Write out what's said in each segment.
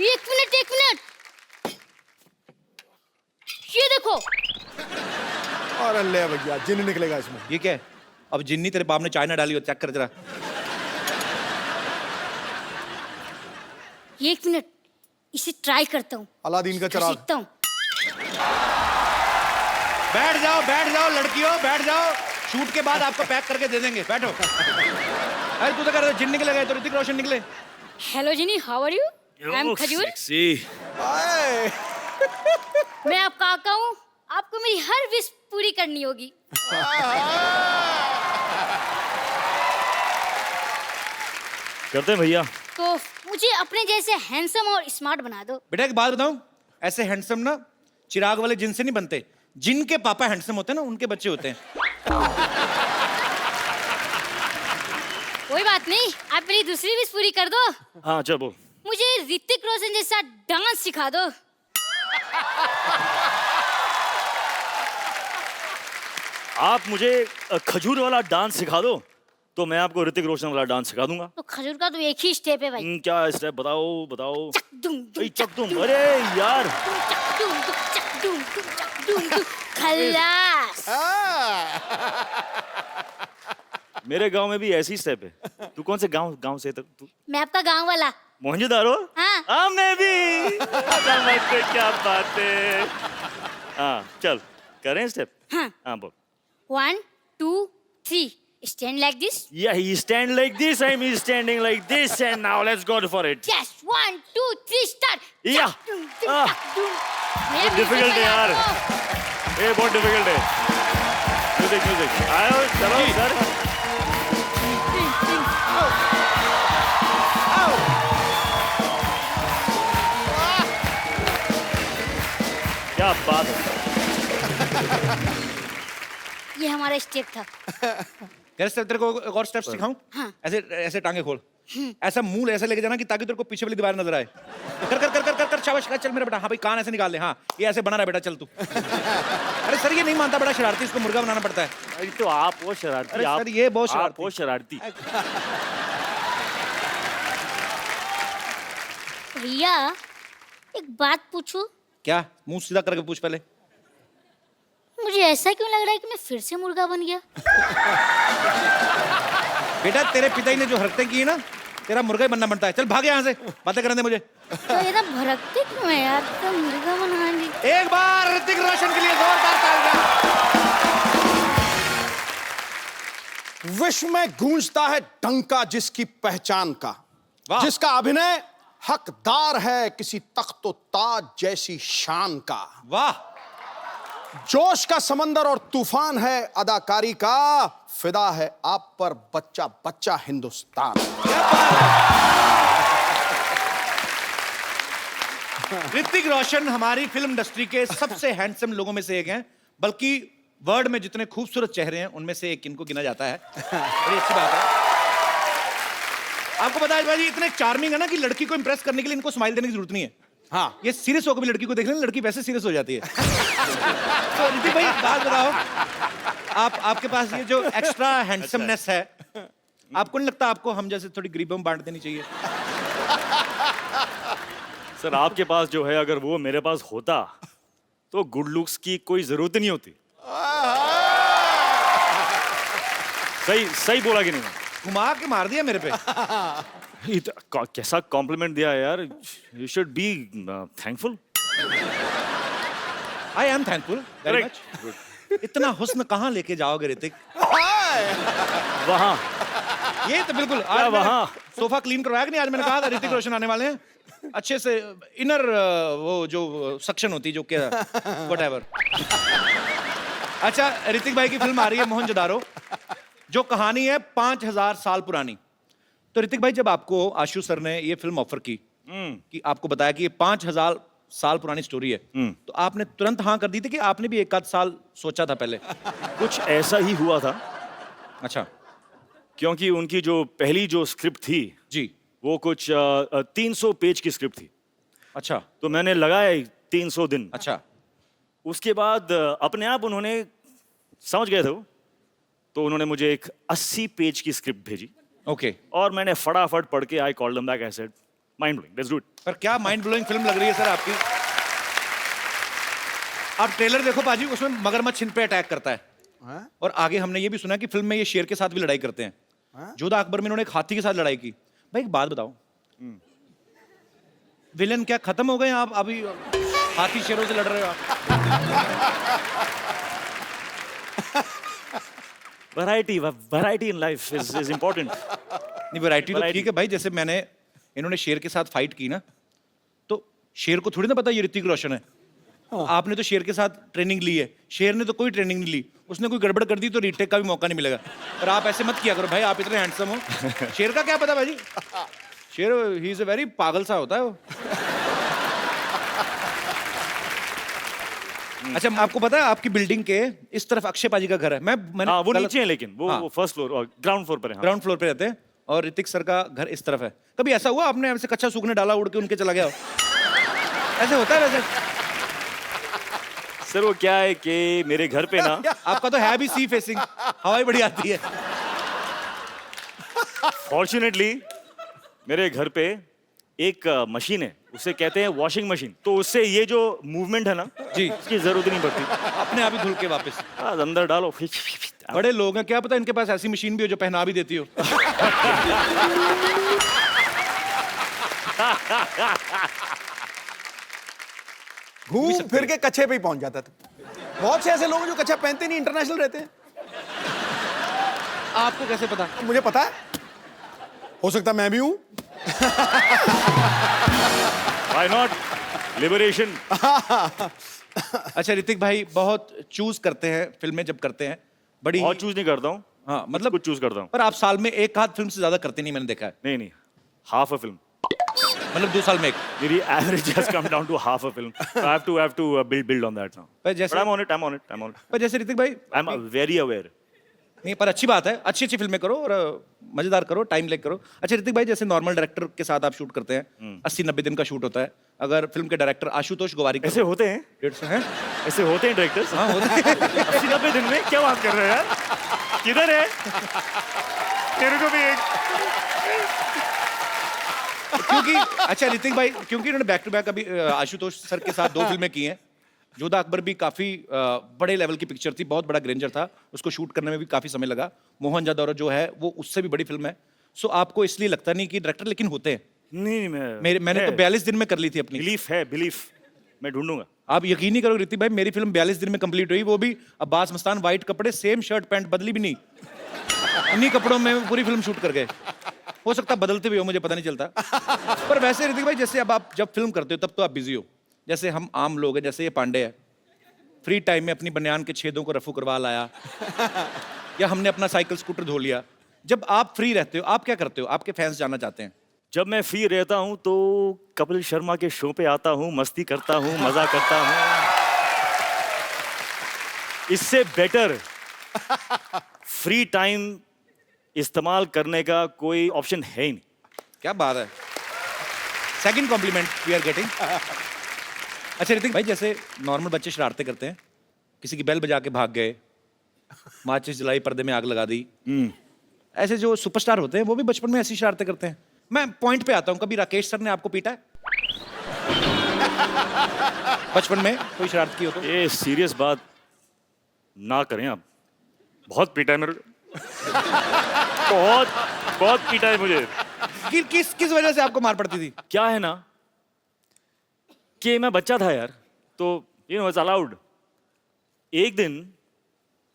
एक मिनट एक मिनट, ये देखो। अरे ले भैया, जिन निकलेगा इसमें। ये क्या है? अब जिन्नी तेरे बाप ने चाय ना डाली हो, चेक कर जरा। एक मिनट, इसे ट्राई करता हूँ। अलादीन का चिराग। सीखता हूँ। बैठ जाओ लड़कियों, बैठ जाओ। शूट के बाद आपको पैक करके दे देंगे, बैठो। अरे तू तो कर रहा है, जिन निकले गए तो ऋतिक रोशन निकले। Hello Genie, how are you? I am Khajoor. मैं आपका काका हूँ, आपको मेरी हर विश पूरी करनी होगी। करते हैं भैया। तो मुझे अपने जैसे हैंडसम और स्मार्ट बना दो। बेटा एक बात बताऊं, ऐसे हैंडसम ना चिराग वाले जिन से नहीं बनते। जिनके पापा हैंडसम होते हैं ना, उनके बच्चे होते हैं। कोई बात नहीं, आप मेरी दूसरी विश पूरी कर दो। हाँ चल बोल। मुझे ऋतिक रोशन जैसा डांस सिखा दो। आप मुझे खजूर वाला डांस सिखा दो तो मैं आपको ऋतिक रोशन वाला डांस सिखा दूंगा। तो खजूर का तो एक ही स्टेप है भाई। क्या स्टेप बताओ बताओ। चक दुम दुम, चक तुम, अरे यार चक दुम दुम, चक दुम दुम, चक दुम दुम। खल्लास। मेरे गांव में भी ऐसी स्टेप है। तू कौन से गांव से तू? मैं आपका गांव वाला। मोहनजोदारो? हाँ। मैं भी। क्या बात है। हाँ चल करें स्टेप। हाँ बोल। 1 2 3 stand like this. Yeah, he stand like this, I'm standing like this, and now let's go for it. Yes, 1 2 3 start. Yeah. चक दुम दुम, चक दुम। मेरा difficult music है यार। बजा दो। ये बहुत डिफिकल्ट है। म्यूजिक आयो चलो सर। क्या बात है। ये हमारा स्टेप था। यार स्टेप तेरे को एक और स्टेप सिखाऊं? हाँ। ऐसे ऐसे टांगे खोल, ऐसा मुंह ऐसे लेके जाना कि ताकि तेरे को पीछे वाली दीवार नजर आए। कर कर कर कर कर कर शाबाश, चल मेरा बेटा। हाँ भाई कान ऐसे निकाल ले। हाँ ये ऐसे बना रहा बेटा, चल तू। अरे सर ये नहीं मानता, बड़ा शरारती, इसको मुर्गा बनाना पड़ता है। अरे तो आप वो शरारती। अरे आप सर ये बहुत शरारती। आप वो शरारती। भैया एक बात पूछूं? क्या? मुंह सीधा करके पूछ पहले। मुझे ऐसा क्यों लग रहा है कि मैं फिर से मुर्गा बन गया? बेटा तेरे पिताजी ने जो हरकतें की है ना, तेरा मुर्गा ही बनना बनता है। चल भाग यहाँ से, बातें करने दे मुझे। तो ये ना भड़कते क्यों है यार? तो मुर्गा बनाएंगे। एक बार ऋतिक रोशन के लिए जोरदार तालियां। विश्व में गूंजता है डंका जिसकी पहचान का, वाह। जिसका अभिनय हकदार है किसी तख्तो ताज जैसी शान का। वाह। जोश का समंदर और तूफान है अदाकारी का, फिदा है आप पर बच्चा बच्चा हिंदुस्तान। ऋतिक रोशन हमारी फिल्म इंडस्ट्री के सबसे हैंडसम लोगों में से एक हैं, बल्कि वर्ल्ड में जितने खूबसूरत चेहरे हैं उनमें से एक इनको गिना जाता है। बड़ी अच्छी बात है। आपको पता है भाई, इतने चार्मिंग है ना कि लड़की को इंप्रेस करने के लिए इनको स्माइल देने की जरूरत नहीं है। हाँ, ये सीरियस होकर भी लड़की को देख लेना, लड़की वैसे सीरियस हो जाती है। तो ऋतिक भाई बात बताओ, आपके पास ये जो एक्स्ट्रा हैंडसमनेस है, आपको नहीं लगता आपको हम जैसे थोड़ी गरीबों में बांट देनी चाहिए? सर आपके पास जो है, अगर वो मेरे पास होता तो गुड लुक्स की कोई जरूरत नहीं होती। सही सही बोला कि नहीं? घुमा के मार दिया मेरे पे। कैसा कॉम्प्लीमेंट दिया यार। You should be thankful. I am thankful very much. इतना हुस्न कहाँ लेके जाओगे ऋतिक? वहाँ ये तो बिल्कुल आज वहाँ सोफा क्लीन करवाया कि नहीं? आज मैंने कहा था ऋतिक रोशन आने वाले हैं, अच्छे से इनर वो जो सक्शन होती जो क्या व्हाटएवर। अच्छा ऋतिक भाई की फिल्म आ रही है मोहनजोदारो, जो कहानी है 5000 साल पुरानी। तो ऋतिक भाई जब आपको आशु सर ने ये फिल्म ऑफर की, कि आपको बताया कि ये 5000 साल पुरानी स्टोरी है, तो आपने तुरंत हाँ कर दी थी कि आपने भी एक आध साल सोचा था पहले? कुछ ऐसा ही हुआ था। अच्छा। क्योंकि उनकी जो पहली जो स्क्रिप्ट थी जी, वो कुछ 300 पेज की स्क्रिप्ट थी। अच्छा। तो मैंने लगाया 300 दिन। अच्छा। उसके बाद अपने आप उन्होंने समझ गए थे वो, तो उन्होंने मुझे एक 80 पेज की स्क्रिप्ट भेजी। ओके। और मैंने फटाफट पढ़ के I called them back, I said mind blowing, let's do it. पर क्या माइंड ब्लोइंग फिल्म लग रही है सर आपकी। आप ट्रेलर देखो पाजी, उसमें मगरमच्छ इन पे अटैक करता है। और आगे हमने ये भी सुना कि फिल्म में ये शेर के साथ भी लड़ाई करते हैं। जोधा अकबर में इन्होंने एक हाथी के साथ लड़ाई की। भाई एक बात बताओ, विलन क्या खत्म हो गए आप? अभी हाथी शेरों से लड़ रहे हो आप। Variety in life is important. नहीं वैरायटी तो ठीक है भाई, जैसे मैंने इन्होंने शेर के साथ फाइट की ना, तो शेर को थोड़ी ना पता ये ऋतिक रोशन है। आपने तो शेर के साथ ट्रेनिंग ली है, शेर ने तो कोई ट्रेनिंग नहीं ली। उसने कोई गड़बड़ कर दी तो रीटेक का भी मौका नहीं मिलेगा। और आप ऐसे मत किया करो भाई, आप इतने हैंडसम हो। शेर का क्या पता भाई, शेर ही इज अ वेरी पागल सा होता है वो। अच्छा आपको पता है आपकी बिल्डिंग के इस तरफ अक्षय पाजी का घर है। मैंने हाँ, वो नीचे है, लेकिन वो हाँ। फर्स्ट फ्लोर और ग्राउंड फ्लोर पर है। हाँ। ग्राउंड फ्लोर पे रहते हैं और ऋतिक सर का घर इस तरफ है। कभी ऐसा हुआ आपने ऐसे कच्चा सूखने डाला, उड़ के उनके चला गया हो? ऐसे होता है वैसे? सर वो क्या है कि मेरे घर पे ना आपका तो है भी सी फेसिंग, हवाई बड़ी आती है। फॉर्चुनेटली मेरे घर पे एक मशीन है, उसे कहते हैं वॉशिंग मशीन। तो उससे ये जो मूवमेंट है ना जी, उसकी जरूरत ही नहीं पड़ती। अपने आप ही धुल के वापस अंदर डालो। बड़े लोग हैं, क्या पता इनके पास ऐसी मशीन भी हो जो पहना भी देती हो। घूम फिर के कच्छे पे ही पहुंच जाता था। बहुत से ऐसे लोग हैं जो कच्छा पहनते नहीं, इंटरनेशनल रहते हैं। आपको कैसे पता? मुझे पता है, हो सकता मैं भी हूं। Why not? Liberation. अच्छा ऋतिक भाई बहुत चूज करते हैं फिल्में जब करते हैं, बड़ी और चूज नहीं करता हूँ। हाँ मतलब कुछ चूज करता हूँ। पर आप साल में एक आध फिल्म से ज्यादा करते नहीं, मैंने देखा है। नहीं, हाफ अ फिल्म। मतलब 2 साल में एक। मेरी average has come down to half a film. I have to build on that now. पर जैसे I'm on it. पर जैसे ऋतिक भाई I'm very aware. नहीं, पर अच्छी बात है, अच्छी अच्छी फिल्में करो और मजेदार करो, टाइम लेके करो। अच्छा ऋतिक भाई जैसे नॉर्मल डायरेक्टर के साथ आप शूट करते हैं, 80-90 दिन का शूट होता है। अगर फिल्म के डायरेक्टर आशुतोष गोवारी ऐसे होते हैं? 150 हैं? ऐसे होते हैं डायरेक्टर्स? हाँ होते हैं। 80-90 दिन में क्या बात कर रहे हैं यार? किधर है? तेरे को भी एक। क्योंकि अच्छा ऋतिक भाई, क्योंकि इन्होंने बैक टू बैक अभी आशुतोष सर के साथ 2 फिल्में की हैं। जोधा अकबर भी काफी बड़े लेवल की पिक्चर थी, बहुत बड़ा ग्रेंजर था, उसको शूट करने में भी काफी समय लगा। मोहनजोदड़ो जो है वो उससे भी बड़ी फिल्म है। सो आपको इसलिए लगता नहीं कि डायरेक्टर लेकिन होते हैं? नहीं, मैंने तो 42 दिन में कर ली थी अपनी। बिलीफ मैं ढूंढूंगा। आप यकीन नहीं करोगे ऋतिक भाई, मेरी फिल्म 42 दिन में कंप्लीट हुई, वो भी अब्बास मस्तान वाइट कपड़े, सेम शर्ट पैंट, बदली भी नहीं, उन्हीं कपड़ों में पूरी फिल्म शूट कर गए। हो सकता है बदलते भी हो, मुझे पता नहीं चलता। पर वैसे ऋतिक भाई जैसे अब आप जब फिल्म करते हो तब तो आप बिजी हो, जैसे हम आम लोग हैं, जैसे ये पांडे है, फ्री टाइम में अपनी बनियान के छेदों को रफू करवा लाया, या हमने अपना साइकिल स्कूटर धो लिया। जब आप फ्री रहते हो आप क्या करते हो? आपके फैंस जानना चाहते हैं। जब मैं फ्री रहता हूँ तो कपिल शर्मा के शो पे आता हूँ, मस्ती करता हूँ, मजा करता हूँ। इससे बेटर फ्री टाइम इस्तेमाल करने का कोई ऑप्शन है ही नहीं। क्या बात है, second compliment we are getting. अच्छा ऋतिक भाई जैसे नॉर्मल बच्चे शरारतें करते हैं, किसी की बेल बजा के भाग गए, माचिस जलाई, पर्दे में आग लगा दी, ऐसे जो सुपरस्टार होते हैं वो भी बचपन में ऐसी शरारतें करते हैं। मैं पॉइंट पे आता हूँ, कभी राकेश सर ने आपको पीटा है बचपन में? कोई शरारत की हो तो? ये सीरियस बात ना करें आप। बहुत पीटा है मेरे को। बहुत पीटा है मुझे। किस वजह से आपको मार पड़ती थी? क्या है ना कि मैं बच्चा था यार, तो यू नो इट्स अलाउड। एक दिन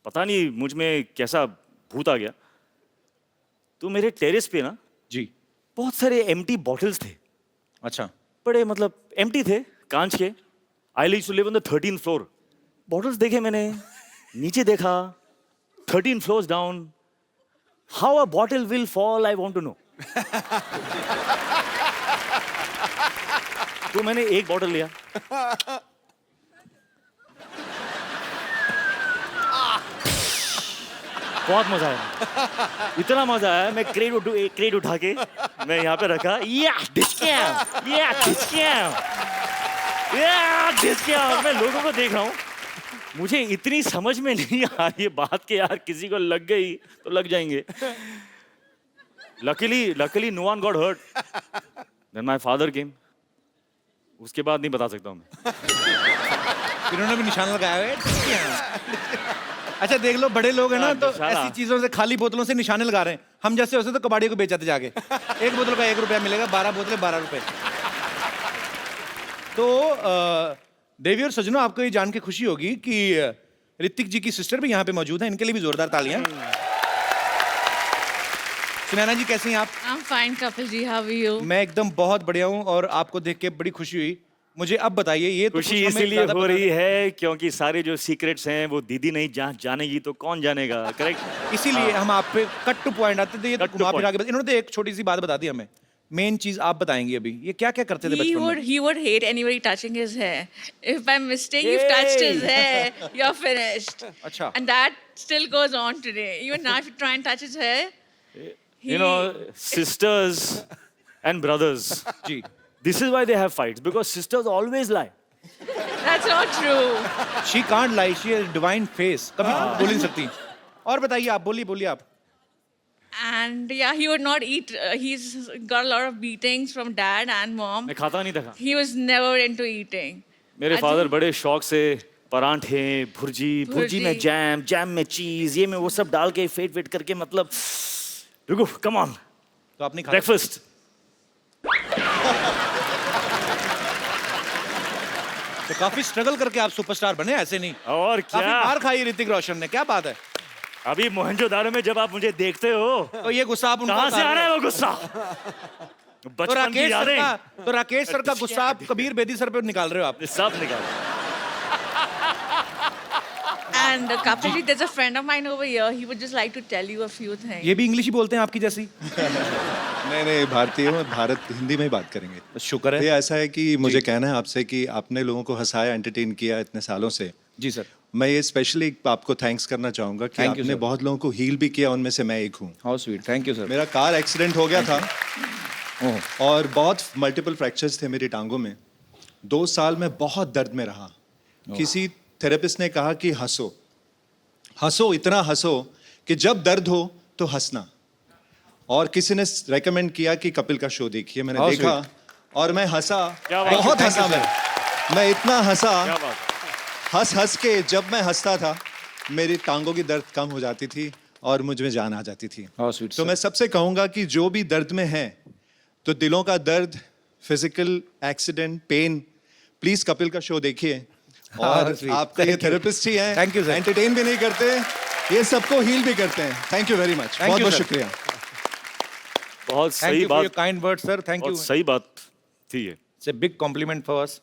पता नहीं मुझ में कैसा भूत आ गया, तो मेरे टेरेस पे ना जी बहुत सारे एम्प्टी बॉटल्स थे। अच्छा, बड़े मतलब एम्प्टी थे, कांच के। I used to live on the 13th floor. Bottles देखे मैंने, नीचे देखा, 13 floors down. How a bottle will fall I want to know. तो मैंने एक बॉटल लिया, बहुत मजा आया, इतना मजा आया। मैं क्रेट उठा के मैं यहाँ पे रखा, मैं लोगों को देख रहा हूँ। मुझे इतनी समझ में नहीं आ रही बात कि यार किसी को लग गई तो लग जाएंगे। Luckily no one got hurt. Then my father came. उसके बाद नहीं बता सकता हूँ मैं। इन्होंने भी निशान लगाया है। अच्छा देख लो, बड़े लोग हैं ना तो निशाना। ऐसी चीजों से, खाली बोतलों से निशाने लगा रहे हैं। हम जैसे होते तो कबाड़ी को बेचाते जाके, एक बोतल का 1 रुपया मिलेगा, 12 बोतलें 12 रुपए। तो देवी और सजनों, आपको ये जान के खुशी होगी कि ऋतिक जी की सिस्टर भी यहाँ पे मौजूद है। इनके लिए भी जोरदार तालियां। सुनैना जी कैसी हैं आप? I'm fine, Kapil ji. How are you? मैं एकदम बहुत बढ़िया हूँ और आपको देख के बड़ी खुशी हुई। मुझे अब बताइए, ये तो खुशी कुछ हमें इसीलिए ज्यादा हो पता रही है क्योंकि सारे जो सीक्रेट्स हैं वो दीदी नहीं जानेगी तो कौन जानेगा, करेक्ट? इसीलिए हम आप पे कट टू पॉइंट आते थे। ये तो Cut to घुमा फिरा point. के इन्होंने तो एक छोटी सी बात बता दी हमें। मेन चीज आप बताएंगी अभी, ये क्या क्या करते थे बचपन में? He would hate anybody touching his hair. If by mistake you've touched his hair, you're finished. अच्छा। And that still goes on today. Even now, if you try and touch his hair, You know, sisters and brothers. जी, This is why they have fights because sisters always lie. that's not true. She can't lie, she has divine face, कभी बोल नहीं सकती। और बताइए आप, बोलिए आप। And yeah, he would not eat. He's got a lot of beatings from dad and mom. मैं खाता नहीं था। He was never into eating. मेरे I फादर think- बड़े शौक से परांठे, भुर्जी में जैम में चीज, ये में वो सब डाल के फेट करके, मतलब रुको, कम ऑन, तो आपने खाया? ब्रेकफास्ट। तो काफी स्ट्रगल करके आप सुपरस्टार बने, ऐसे नहीं। और काफी क्या, मार खाई ऋतिक रोशन ने, क्या बात है। अभी मोहनजोदारो में जब आप मुझे देखते हो तो ये गुस्सा आप उनको कहाँ से उतार आ रहा रहे है हो। वो गुस्सा? तो बचपन की राकेश सर यादें का, तो राकेश सर का गुस्सा आप कबीर बेदी सर पे निकाल रहे हो आप। सब निकाल। And Kapil ji, there's a friend of mine over here. He would just like to tell you a few things. ये भी इंग्लिश ही बोलते हैं आपकी जैसी? नहीं, भारतीय हूँ, भारत हिंदी में ही बात करेंगे। शुक्र ये है। ऐसा है कि मुझे कहना है आपसे कि आपने लोगों को हंसाया, एंटरटेन किया इतने सालों से। जी सर। मैं ये स्पेशली आपको थैंक्स करना चाहूँगा कि Thank you, आपने sir. बहुत लोगों को हील भी किया, उनमें से मैं एक हूँ। How sweet, thank you sir. मेरा कार एक्सीडेंट हो गया था ओह, और बहुत मल्टीपल फ्रैक्चर्स थे मेरी टांगों में। 2 साल में बहुत दर्द में रहा। किसी थेरेपिस्ट ने कहा कि हंसो, इतना हंसो कि जब दर्द हो तो हंसना। और किसी ने रेकमेंड किया कि कपिल का शो देखिए, मैंने How देखा और मैं हंसा, क्या बात है, बहुत thank you, हंसा मैं इतना हंसा, क्या बात? हंस के जब मैं हंसता था मेरी टांगों की दर्द कम हो जाती थी और मुझ में जान आ जाती थी। हाउ स्वीट तो मैं सबसे कहूंगा कि जो भी दर्द में है, तो दिलों का दर्द, physical accident, pain, please Kapil का शो देखिए। और sweet. आपका ये Thank you. थेरेपिस्ट ही हैं, Thank you, sir. एंटरटेन भी नहीं करते, ये सबको हील भी करते हैं। Thank you very much, you, बहुत बहुत sir. शुक्रिया। बहुत थैंक सही यू फॉर योर बात, kind word sir, thank you. बहुत सही बात थी ये। It's a big complement for us.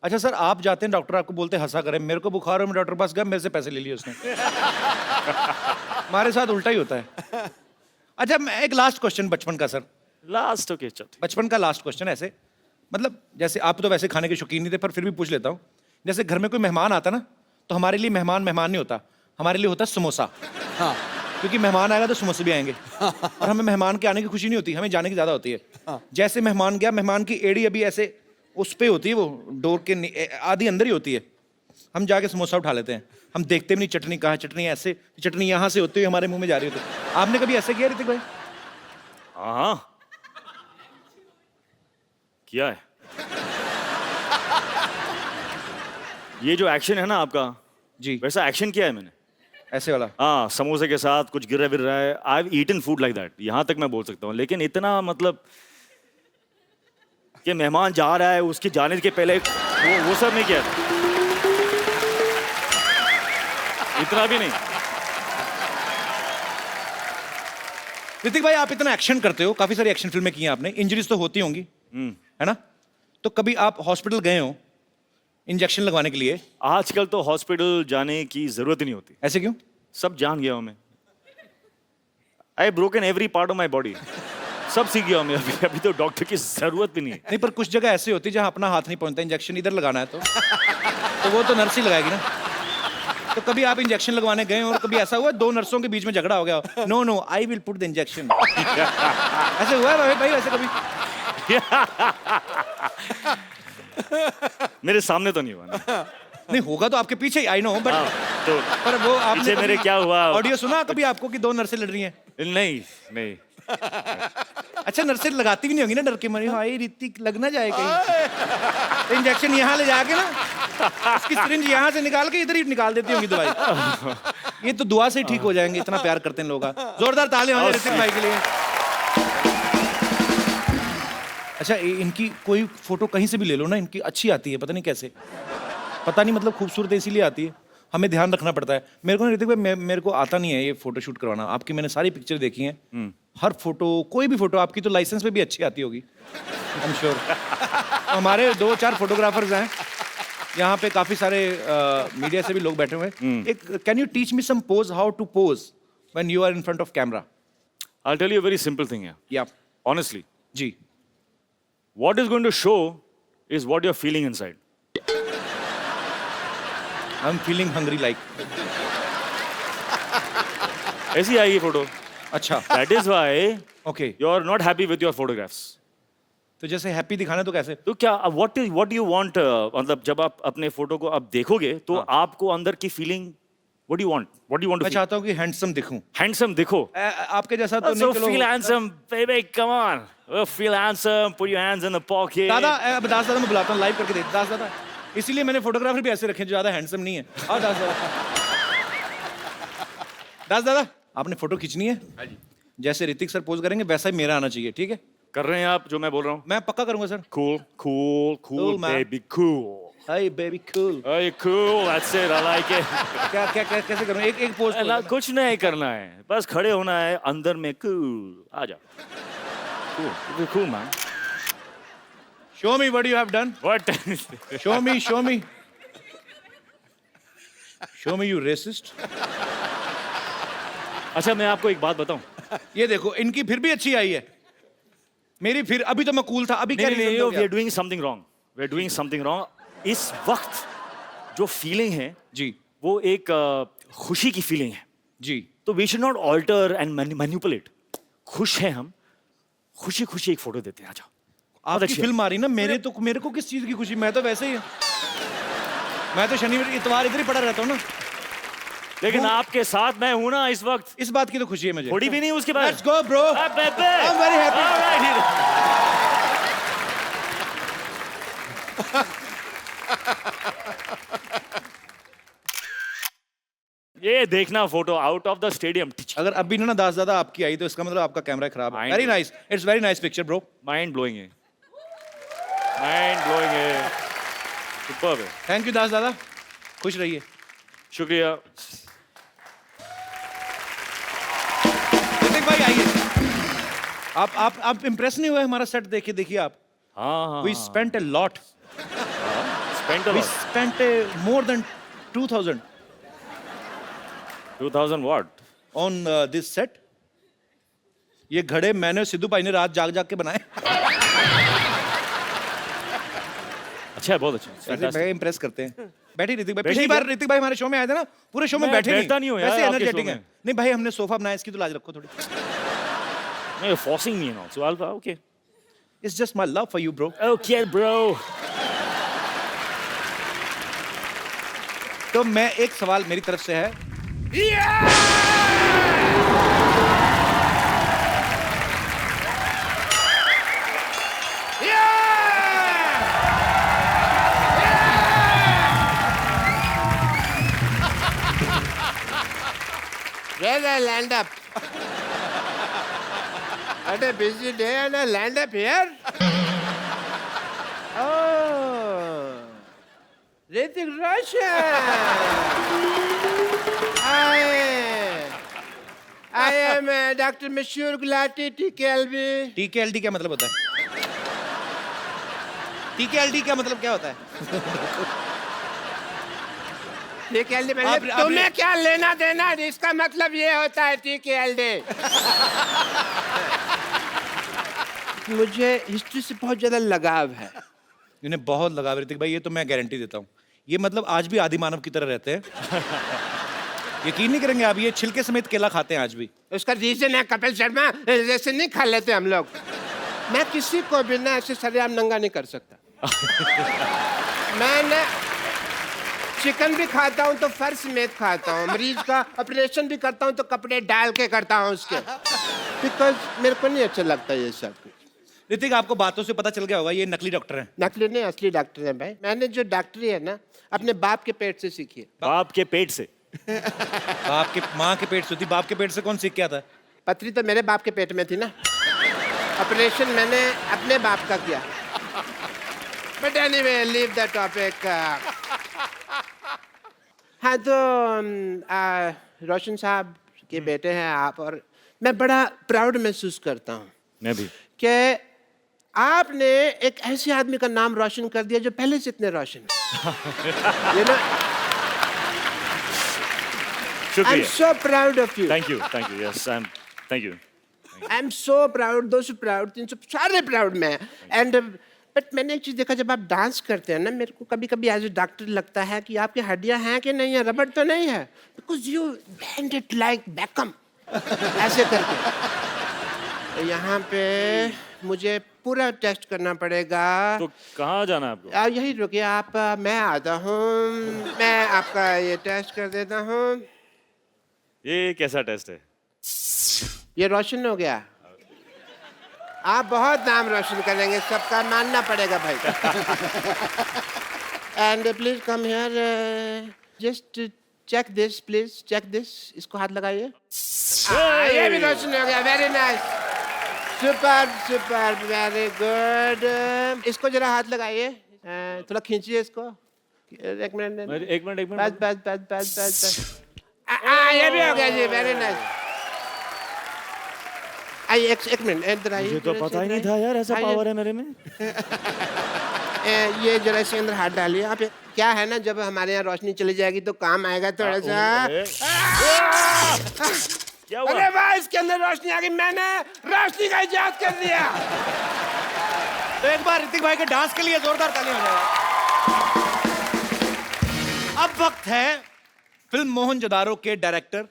अच्छा सर, आप जाते हैं डॉक्टर, आपको बोलते हैं हंसा करें। मेरे को बुखार हो, मैं डॉक्टर के पास गया, मेरे से पैसे ले लिए उसने। हमारे साथ उल्टा ही होता है। अच्छा, मैं एक लास्ट क्वेश्चन बचपन का सर, लास्ट ओके, चल। बचपन का लास्ट क्वेश्चन ऐसे, मतलब जैसे आप तो वैसे खाने के शौकीन नहीं थे, पर फिर भी पूछ लेता हूँ। जैसे घर में कोई मेहमान आता ना, तो हमारे लिए मेहमान नहीं होता, हमारे लिए होता समोसा। हाँ, क्योंकि मेहमान आएगा तो समोसे भी आएंगे। और हमें मेहमान के आने की खुशी नहीं होती, हमें जाने की ज्यादा होती है। जैसे मेहमान गया, मेहमान की एड़ी अभी ऐसे उस पे होती है, वो डोर के आधी अंदर ही होती है। हम जाके समोसा उठा लेते हैं, हम देखते भी नहीं चटनी कहाँ है, चटनी ऐसे, चटनी यहाँ से होती है हमारे मुंह में जा रही होती है। आपने कभी ऐसे किया ऋतिक भाई? हाँ, किया है। ये जो एक्शन है ना आपका, जी, वैसा एक्शन किया है मैंने। ऐसे वाला। हाँ, समोसे के साथ कुछ गिर रहा है। I have eaten food like that, यहाँ तक मैं बोल सकता हूँ। लेकिन इतना मतलब कि मेहमान जा रहा है, उसके जाने के पहले वो सब नहीं किया, इतना भी नहीं। ऋतिक भाई, आप इतना एक्शन करते हो, काफी सारी एक्शन फिल्में की हैं आपने, इंजरीज तो होती होंगी, है ना? तो कभी आप हॉस्पिटल गए हो इंजेक्शन लगवाने के लिए? आजकल तो हॉस्पिटल जाने की जरूरत ही नहीं होती, ऐसे क्यों? सब जान गया हूं मैं। I broken every part of my body, सब सीख गया हूं मैं। अभी तो डॉक्टर की जरूरत भी नहीं है। नहीं, पर कुछ जगह ऐसी होती है जहां अपना हाथ नहीं पहुंचता, इंजेक्शन इधर लगाना है तो वो तो नर्स ही लगाएगी ना। तो कभी आप इंजेक्शन लगवाने गए हो और कभी ऐसा हुआ 2 नर्सों के बीच में झगड़ा हो गया, no I will put the injection, ऐसे हुआ है भाई वैसे कभी? मेरे सामने तो नहीं हुआ ना। नहीं, होगा तो आपके पीछे ही, आई नो, बट तो पर वो आपने पीछे मेरे क्या हुआ? ऑडियो सुना कभी आपको कि 2 नर्सें लड़ रही हैं? नहीं नहीं। अच्छा नर्सें लगाती भी नहीं होंगी ना डर के मारे, हाय ऋतिक लग ना जाए कहीं। तो इंजेक्शन यहाँ ले जाके ना उसकी सिरिंज यहाँ से निकाल के इधर ही निकाल देती होंगी दवाई। ये तो दुआ से ही ठीक हो जाएंगे, इतना प्यार करते हैं लोग। जोरदार तालियां हो जाए ऋतिक भाई के लिए। अच्छा इनकी कोई फोटो कहीं से भी ले लो ना, इनकी अच्छी आती है, पता नहीं कैसे, पता नहीं मतलब खूबसूरत इसीलिए आती है, हमें ध्यान रखना पड़ता है। मेरे को ना ऋतिक भाई मेरे को आता नहीं है ये फोटो शूट करवाना। आपकी मैंने सारी पिक्चर देखी हैं, हर फोटो कोई भी फोटो आपकी तो लाइसेंस पे भी अच्छी आती होगी, आई एम श्योर। हमारे 2-4 फोटोग्राफर्स हैं यहाँ पे, काफी सारे मीडिया से भी लोग बैठे हुए हैं। एक can you teach me some pose, how to pose when you are in front of camera? I'll tell you a very simple thing here. या Honestly, जी, what is going to show is what you're feeling inside. I am feeling hungry like. ऐसी आएगी photo. अच्छा That is why okay, you're not happy with your photographs. तो जैसे happy दिखाना तो कैसे? तो क्या what do you want? मतलब जब आप अपने फोटो को आप देखोगे तो आपको अंदर की feeling what do you want? What do you want to मैं feel? चाहता हूँ कि हैंडसम दिखूं। Handsome दिखो। आपके जैसा तो So नहीं, चलो feel handsome, baby. Come on. Feel handsome. Put your hands in the pocket. दादा, दास दादा मैं बुलाता हूँ, लाइव करके दे दास दादा। इसीलिए मैंने फोटोग्राफर भी ऐसे रखे जो ज्यादा हैंडसम नहीं है। आओ दास दादा। दास दादा आपने फोटो खींचनी है, जैसे ऋतिक सर पोज करेंगे वैसा ही मेरा आना चाहिए, ठीक है? कर रहे हैं आप जो मैं बोल रहा हूँ? मैं पक्का करूंगा sir. Cool, cool, cool, Cool, man. baby, cool. Hi baby cool. Hey, cool. That's it. I like it. क्या क्या क्या कैसे करूं? एक पोज। कुछ नहीं करना है, बस खड़े होना है अंदर में। Cool. आ जा। Cool, cool, man. Show me what you have done. What? Show me show me show me, you racist. अच्छा मैं आपको एक बात बताऊं? ये देखो इनकी फिर भी अच्छी आई है, मेरी फिर अभी तो मैं कूल था, अभी क्या नहीं, reason नहीं, हो we गया? are doing something wrong. We are doing something wrong. इस वक्त जो फीलिंग है जी वो एक खुशी की फीलिंग है, जी तो we should not alter and manipulate. खुश हैं हम, खुशी खुशी एक फोटो देते हैं। आ जाओ। आपकी अच्छी फिल्म आ रही ना, मेरे को किस चीज की खुशी? मैं तो वैसे ही मैं तो शनिवार इतवार इधर ही पड़ा रहता हूँ ना। लेकिन आपके साथ मैं हूं ना इस वक्त, इस बात की तो खुशी है मुझे। थोड़ी भी नहीं उसके बाद। Let's go bro, I'm very happy. ये देखना photo out of the stadium. अगर अभी ना दास दादा आपकी आई तो इसका मतलब आपका कैमरा खराब है। Mind very nice, it's very nice picture bro. Mind blowing है, माइंड ब्लोइंग है, सुपर्ब है। थैंक यू दास दादा, खुश रहिए। शुक्रिया। ऋतिक भाई आइए। आप इम्प्रेस नहीं हुए हमारा सेट देखे? देखिए आप, हाँ we spent a lot, spent we spent more than 2000 what? On this set. ये घड़े मैंने और सिद्धू भाई ने रात जाग जाग के बनाए। अच्छा है, बहुत अच्छा। ऐसे मैं इम्प्रेस करते हैं। बैठी ऋतिक भाई, बैठिए पिछली बार क्या? ऋतिक भाई हमारे शो में आए थे ना, पूरे शो में मैं बैठे बैठता नहीं हूँ यार वैसे आपके एनर्जेटिक शो है। में। नहीं भाई हमने सोफा बनाया, इसकी तो लाज रखो थोड़ी। No, you're forcing me and also. Okay. It's just my love for you bro. Okay, bro. तो मैं एक सवाल मेरी तरफ से है, Where I land up? What a busy day and I land up here? Oh, Hrithik Roshan. I am Dr. Mashur Gulati, TKLB. TKLD क्या मतलब होता है? TKLD क्या मतलब क्या होता है? TKLD आप- मतलब आप- तुम्हें क्या लेना देना? इसका मतलब ये होता है TKLD. मुझे हिस्ट्री से बहुत ज्यादा लगाव है। इन्हें बहुत लगा ऋतिक भाई, ये तो मैं गारंटी देता हूँ। ये मतलब आज भी आदि मानव की तरह रहते हैं। यकीन नहीं करेंगे आप, ये छिलके समेत केला खाते हैं आज भी। उसका रीजन है कपिल शर्मा जैसे नहीं खा लेते हम लोग। मैं किसी को भी ना ऐसे सरेआम नंगा नहीं कर सकता। मैंने चिकन भी खाता हूँ तो फर्श समेत खाता हूँ। मरीज का ऑपरेशन भी करता हूँ तो कपड़े डाल के करता हूँ उसके, बिकॉज मेरे को नहीं अच्छा लगता ये सब। ऋतिक, आपको बातों से पता चल गया होगा ये नकली डॉक्टर हैं। नकली नहीं, असली डॉक्टर है भाई। मैंने जो डॉक्टरी है ना अपने बाप के पेट से सीखी है। बाप के पेट से? बाप के माँ के पेट से होती, बाप के पेट से कौन सीख के आता है? पथरी तो मेरे बाप के पेट में थी ना, ऑपरेशन मैंने अपने बाप का किया। But anyway, leave the topic. हाँ तो रोशन साहब के बेटे हैं आप, और मैं बड़ा प्राउड महसूस करता हूँ मैं भी। कि आपने एक ऐसे आदमी का नाम रोशन कर दिया जो पहले से इतने रोशन है। You know, I'm शुक्रिया। so proud of you. Thank you, yes, thank you. I'm so proud, दो सौ प्राउड, 300 सारे प्राउड में। एंड बट मैंने एक चीज देखा, जब आप डांस करते हैं ना, मेरे को कभी कभी एज ए डॉक्टर लगता है कि आपकी हड्डियां हैं कि नहीं है, रबड़ तो नहीं है, because you band it like Beckham ऐसे करके। तो यहाँ पे मुझे पूरा टेस्ट करना पड़ेगा। तो कहाँ जाना है आपको? यही रुकिए आप, मैं आता हूँ, मैं आपका ये टेस्ट कर देता हूँ। ये कैसा टेस्ट है? ये रोशन हो गया। आप बहुत नाम रोशन करेंगे, सबका मानना पड़ेगा भाई। And please come here, just check this, please check this. इसको हाथ लगाइए। ये भी रोशन हो गया, very nice, super super, very good. इसको जरा हाथ लगाइए, थोड़ा खींचिए इसको। एक मिनट, एक मिनट। बस बस बस बस बस बस। ये भी हो गया जी, वेरी नाइस। आइए एक मिनट, इधर आइए। मुझे तो पता ही नहीं था यार ऐसा पावर है मेरे में। ये जरा इसके अंदर हाथ डालिए आप। क्या है ना, जब हमारे यहाँ रोशनी चली जाएगी तो काम आएगा थोड़ा सा। क्या हुआ? अरे वाह, इसके अंदर रोशनी आ गई, मैंने रोशनी का इजाद कर दिया। तो एक बार ऋतिक भाई के डांस के लिए जोरदार ताली हो जाए। अब वक्त है फिल्म मोहनजोदारो के डायरेक्टर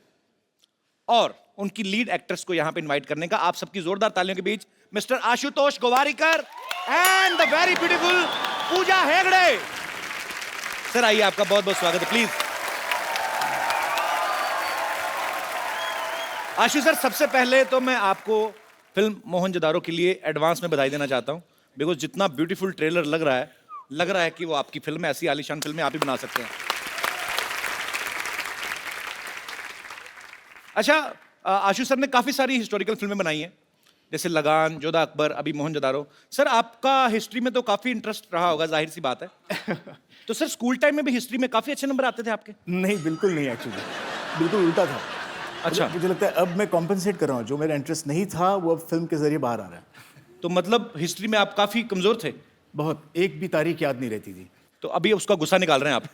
और उनकी लीड एक्ट्रेस को यहां पे इनवाइट करने का। आप सबकी जोरदार तालियों के बीच mister Ashutosh Gowariker and the very beautiful Pooja Hegde. Sir आइए, आपका बहुत बहुत स्वागत है, प्लीज। आशु सर, सबसे पहले तो मैं आपको फिल्म मोहनजोदारो के लिए एडवांस में बधाई देना चाहता हूं, बिकॉज जितना ब्यूटीफुल ट्रेलर लग रहा है कि वो आपकी फिल्म है। ऐसी आलीशान फिल्में आप ही बना सकते हैं। अच्छा, आशु सर ने काफी सारी हिस्टोरिकल फिल्में बनाई हैं, जैसे लगान, जोधा अकबर, अभी मोहनजोदारो। सर आपका हिस्ट्री में तो काफी इंटरेस्ट रहा होगा, जाहिर सी बात है। तो सर स्कूल टाइम में भी हिस्ट्री में काफी अच्छे नंबर आते थे आपके? नहीं, बिल्कुल नहीं, एक्चुअली बिल्कुल उल्टा था। अच्छा, मुझे लगता है अब मैं कॉम्पेंसेट कर रहा हूँ, जो मेरा इंटरेस्ट नहीं था वो अब फिल्म के जरिए बाहर आ रहा है। तो मतलब हिस्ट्री में आप काफी कमजोर थे? बहुत, एक भी तारीख याद नहीं रहती थी। तो अभी उसका गुस्सा निकाल रहे हैं आप।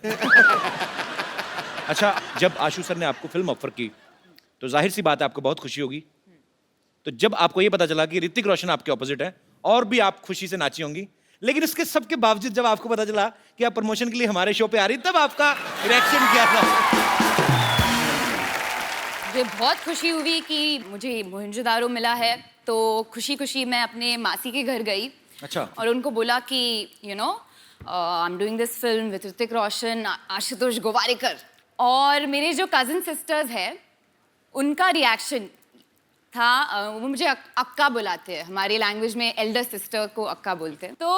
अच्छा, जब आशु सर ने आपको फिल्म ऑफर की तो जाहिर सी बात है आपको बहुत खुशी होगी। तो जब आपको ये पता चला कि ऋतिक रोशन आपके ऑपोजिट है, और भी आप खुशी से नाची होंगी, लेकिन इसके सब के बावजूद जब आपको पता चला कि आप प्रमोशन के लिए हमारे शो पे आ रही, तब आपका रिएक्शन क्या था? मुझे बहुत खुशी हुई कि मुझे मोहनजोदारो मिला है, तो खुशी खुशी मैं अपने मासी के घर गई। अच्छा। और उनको बोला कि you know I am doing this film with Hrithik Roshan, Ashutosh Gowariker. और मेरे जो कजिन सिस्टर्स हैं उनका रिएक्शन था, वो मुझे अक्का बुलाते हैं, हमारी लैंग्वेज में एल्डर सिस्टर को अक्का बोलते हैं। तो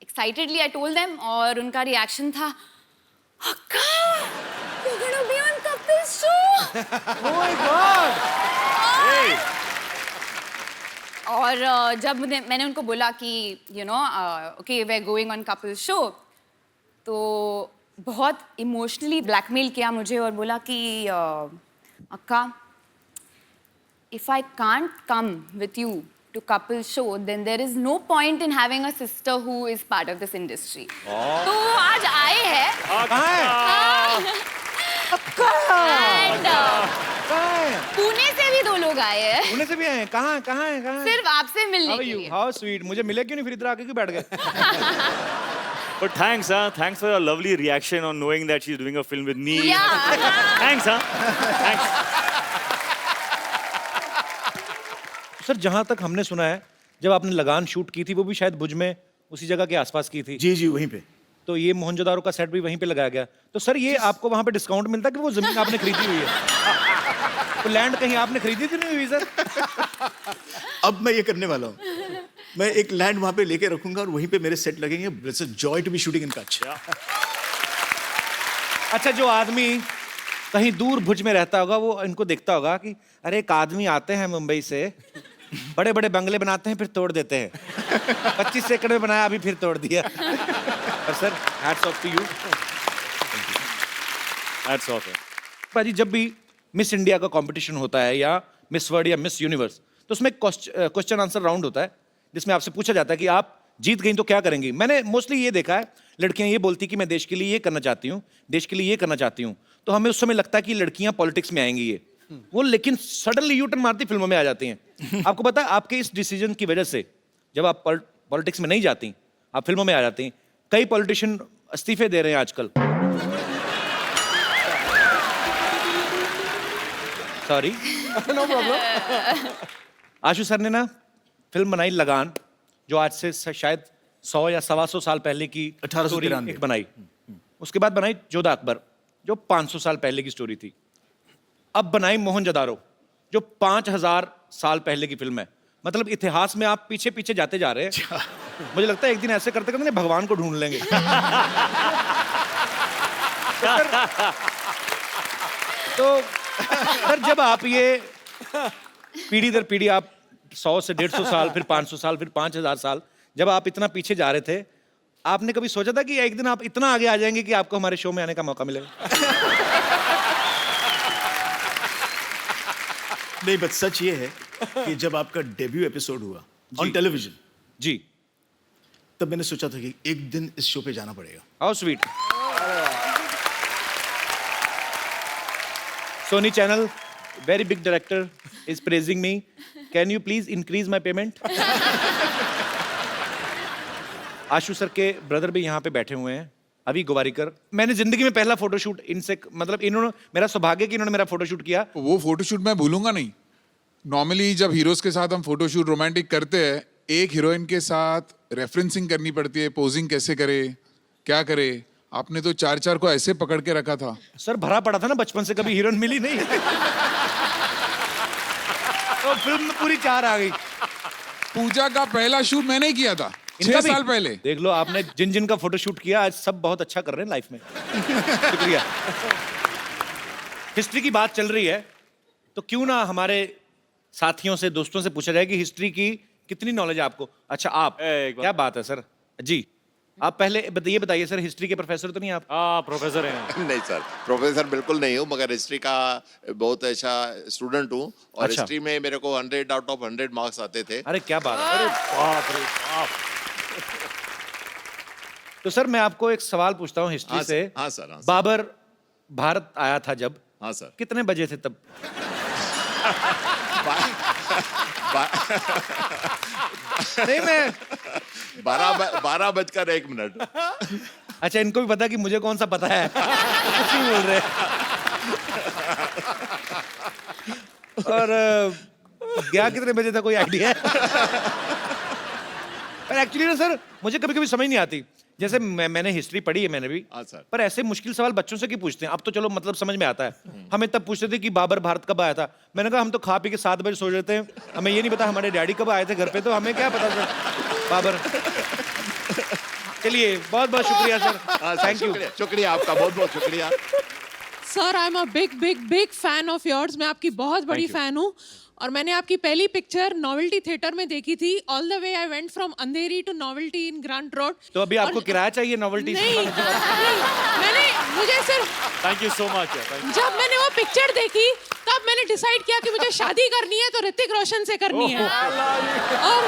एक्साइटेडली आई टोल्ड देम, और उनका रिएक्शन था, अक्का, you're gonna be on Kapil's show! Oh my God! और जब मैंने उनको बोला कि you know okay we are going on Kapil show, तो बहुत इमोशनली ब्लैकमेल किया मुझे और बोला कि अक्का, if I can't come with you to couple show, then there is no point in having a sister who is part of this industry. तो आज आए हैं। And पुणे से भी 2 लोग आए हैं। पुणे से भी आए हैं? कहाँ कहाँ है, कहाँ है? सिर्फ आपसे मिलने के लिए। How sweet. मुझे मिले क्यों नहीं, फिर इधर आके क्यों बैठ गए? But thanks for your lovely reaction on knowing that she's doing a film with me. Yeah. Thanks. Sir जहाँ तक हमने सुना है, जब आपने लगान शूट की थी वो भी शायद भुज में उसी जगह के आसपास की थी। जी वहीं पे। तो ये मोहनजोदारो का सेट भी वहीं पे लगाया गया। तो सर ये आपको वहां पे डिस्काउंट मिलता कि वो जमीन आपने खरीदी हुई है? तो लैंड कहीं आपने खरीदी थी नहीं हुई सर? अब मैं ये करने वाला हूँ, मैं एक लैंड वहां पे लेके रखूंगा और वहीं पे मेरे सेट लगेंगे। It's a joy to be shooting in Kutch. अच्छा, जो आदमी कहीं दूर भुज में रहता होगा वो इनको देखता होगा कि अरे एक आदमी आते हैं मुंबई से, बड़े बड़े बंगले बनाते हैं फिर तोड़ देते हैं। 25 एकड़ में बनाया अभी फिर तोड़ दिया। और sir hats off to you. Hats off है। भाजी जब भी मिस इंडिया का कंपटीशन होता है या मिस वर्ल्ड या मिस यूनिवर्स, तो उसमें क्वेश्चन आंसर राउंड होता है जिसमें आपसे पूछा जाता है कि आप जीत गई तो क्या करेंगी। मैंने मोस्टली ये देखा है, लड़कियां ये बोलती कि मैं देश के लिए ये करना चाहती हूँ, देश के लिए ये करना चाहती हूँ। तो हमें उस समय लगता है कि लड़कियां पॉलिटिक्स में आएंगी ये वो, लेकिन सडनली यू टर्न मारती फिल्मों में आ जाती हैं। आपको पता है आपके इस डिसीजन की वजह से जब आप पॉलिटिक्स में नहीं जाती, आप फिल्मों में आ जाती, कई पॉलिटिशियन इस्तीफे दे रहे हैं आजकल। Sorry, no problem. Ashu sir ने ना फिल्म बनाई लगान, जो आज से शायद 100 या 125 साल पहले की 1893 एक बनाई। उसके बाद बनाई जोधा अकबर, जो 500 साल पहले की स्टोरी थी। अब बनाई मोहनजोदारो, जो 5000 साल पहले की फिल्म है। मतलब इतिहास में आप पीछे पीछे जाते जा रहे हैं। मुझे लगता है एक दिन ऐसे करते करते भगवान को ढूंढ लेंगे। तो सर जब आप ये पीढ़ी दर पीढ़ी आप 100 से 150 साल, फिर 500 साल, फिर 5000 साल, जब आप इतना पीछे जा रहे थे, आपने कभी सोचा था कि एक दिन आप इतना आगे आ जाएंगे कि आपको हमारे शो में आने का मौका मिलेगा? नहीं, बस सच ये है कि जब आपका डेब्यू एपिसोड हुआ ऑन टेलीविजन जी, तब मैंने सोचा था कि एक दिन इस शो पे जाना पड़ेगा। How sweet. Sony channel, very big director is praising me, can you please increase my payment? Ashu sir के ब्रदर भी यहाँ पे बैठे हुए हैं, अभी गोवारीकर। मैंने जिंदगी में पहला फोटोशूट इनसे, मतलब इन्होंने, मेरा सौभाग्य कि इन्होंने मेरा फोटोशूट किया। वो फोटोशूट मैं भूलूंगा नहीं। नॉर्मली जब हीरोज के साथ हम फोटोशूट रोमांटिक करते हैं, एक हीरोइन के साथ रेफरेंसिंग करनी पड़ती है, पोजिंग कैसे करे, क्या करे। आपने तो 4 को ऐसे पकड़ के रखा था। सर भरा पड़ा था ना, बचपन से कभी हीरोइन मिली नहीं। तो फिल्म में पूरी 4 आ गई। पूजा का पहला शूट मैंने ही किया था 6 साल पहले। देख लो आपने जिन जिन का फोटोशूट किया, आज सब बहुत अच्छा कर रहे हैं लाइफ में। शुक्रिया। हिस्ट्री की बात चल रही है, तो क्यों ना हमारे साथियों से, दोस्तों से पूछा जाए कि हिस्ट्री की कितनी नॉलेज है आपको? अच्छा आप, क्या बात है सर जी, आप पहले ये बताइए सर, हिस्ट्री के प्रोफेसर तो नहीं आप? प्रोफेसर हैं। नहीं सर, प्रोफेसर बिल्कुल नहीं हूँ, मगर हिस्ट्री का बहुत अच्छा स्टूडेंट हूँ। और अच्छा। हिस्ट्री में मेरे को 100 आउट ऑफ 100 मार्क्स आते थे। अरे क्या बात है, अरे बाप रे बाप। तो सर मैं आपको एक सवाल पूछता हूँ हिस्ट्री से। हाँ सर, हाँ सर। बाबर भारत आया था जब, हाँ सर। कितने बजे थे तब? नहीं, मैं 12:01। अच्छा, इनको भी पता कि मुझे कौन सा पता है। कुछ नहीं बोल रहे। और गया कितने बजे था, कोई आइडिया है? पर एक्चुअली ना सर, मुझे कभी कभी समझ नहीं आती। जैसे मैंने हिस्ट्री पढ़ी है, मैंने भी, पर ऐसे मुश्किल सवाल बच्चों से क्यों पूछते हैं? अब तो चलो मतलब समझ में आता है। हमें तब पूछते थे कि बाबर भारत कब आया था। मैंने कहा हम तो खा पी के 7 बजे सो जाते हैं, हमें ये नहीं पता हमारे डैडी कब आए थे घर पे, तो हमें क्या पता सर बाबर। चलिए, बहुत बहुत शुक्रिया सर, थैंक यू। शुक्रिया आपका, बहुत बहुत शुक्रिया। Sir I am a big fan of yours. मैं आपकी बहुत बड़ी फैन हूँ, और मैंने आपकी पहली पिक्चर नोवेल्टी थिएटर में देखी थी। All the way I went from Andheri to Novelty in Grant Road. तो अभी आपको किराया चाहिए नोवेल्टी? नहीं, मैंने, मुझे सिर्फ, थैंक यू सो मच। जब मैंने वो पिक्चर देखी तब मैंने डिसाइड किया कि मुझे शादी करनी है तो ऋतिक रोशन से करनी है। और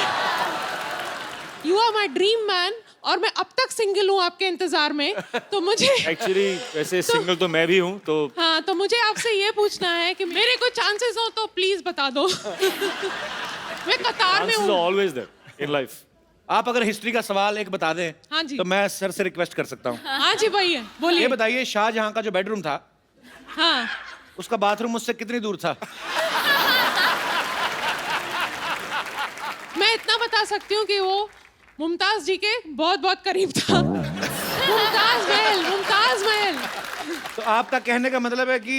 you are my dream man, और मैं अब तक सिंगल हूँ आपके इंतजार में, तो मुझे एक्चुअली वैसे सिंगल तो मैं भी हूँ, तो हाँ, तो मुझे आपसे ये पूछना है कि मेरे कोई चांसेस हो तो प्लीज बता दो। मैं कतार में हूँ। Always there in life. आप अगर हिस्ट्री का सवाल एक बता दें, हाँ जी, तो मैं सर से रिक्वेस्ट कर सकता हूँ। हाँ जी भैया, बोलिए। ये बताइए, शाहजहां का जो बेडरूम था, हाँ, उसका बाथरूम मुझसे कितनी दूर था? मैं इतना बता सकती हूँ कि वो मुमताज जी के बहुत बहुत करीब था। मुमताज महल। तो आपका कहने का मतलब है कि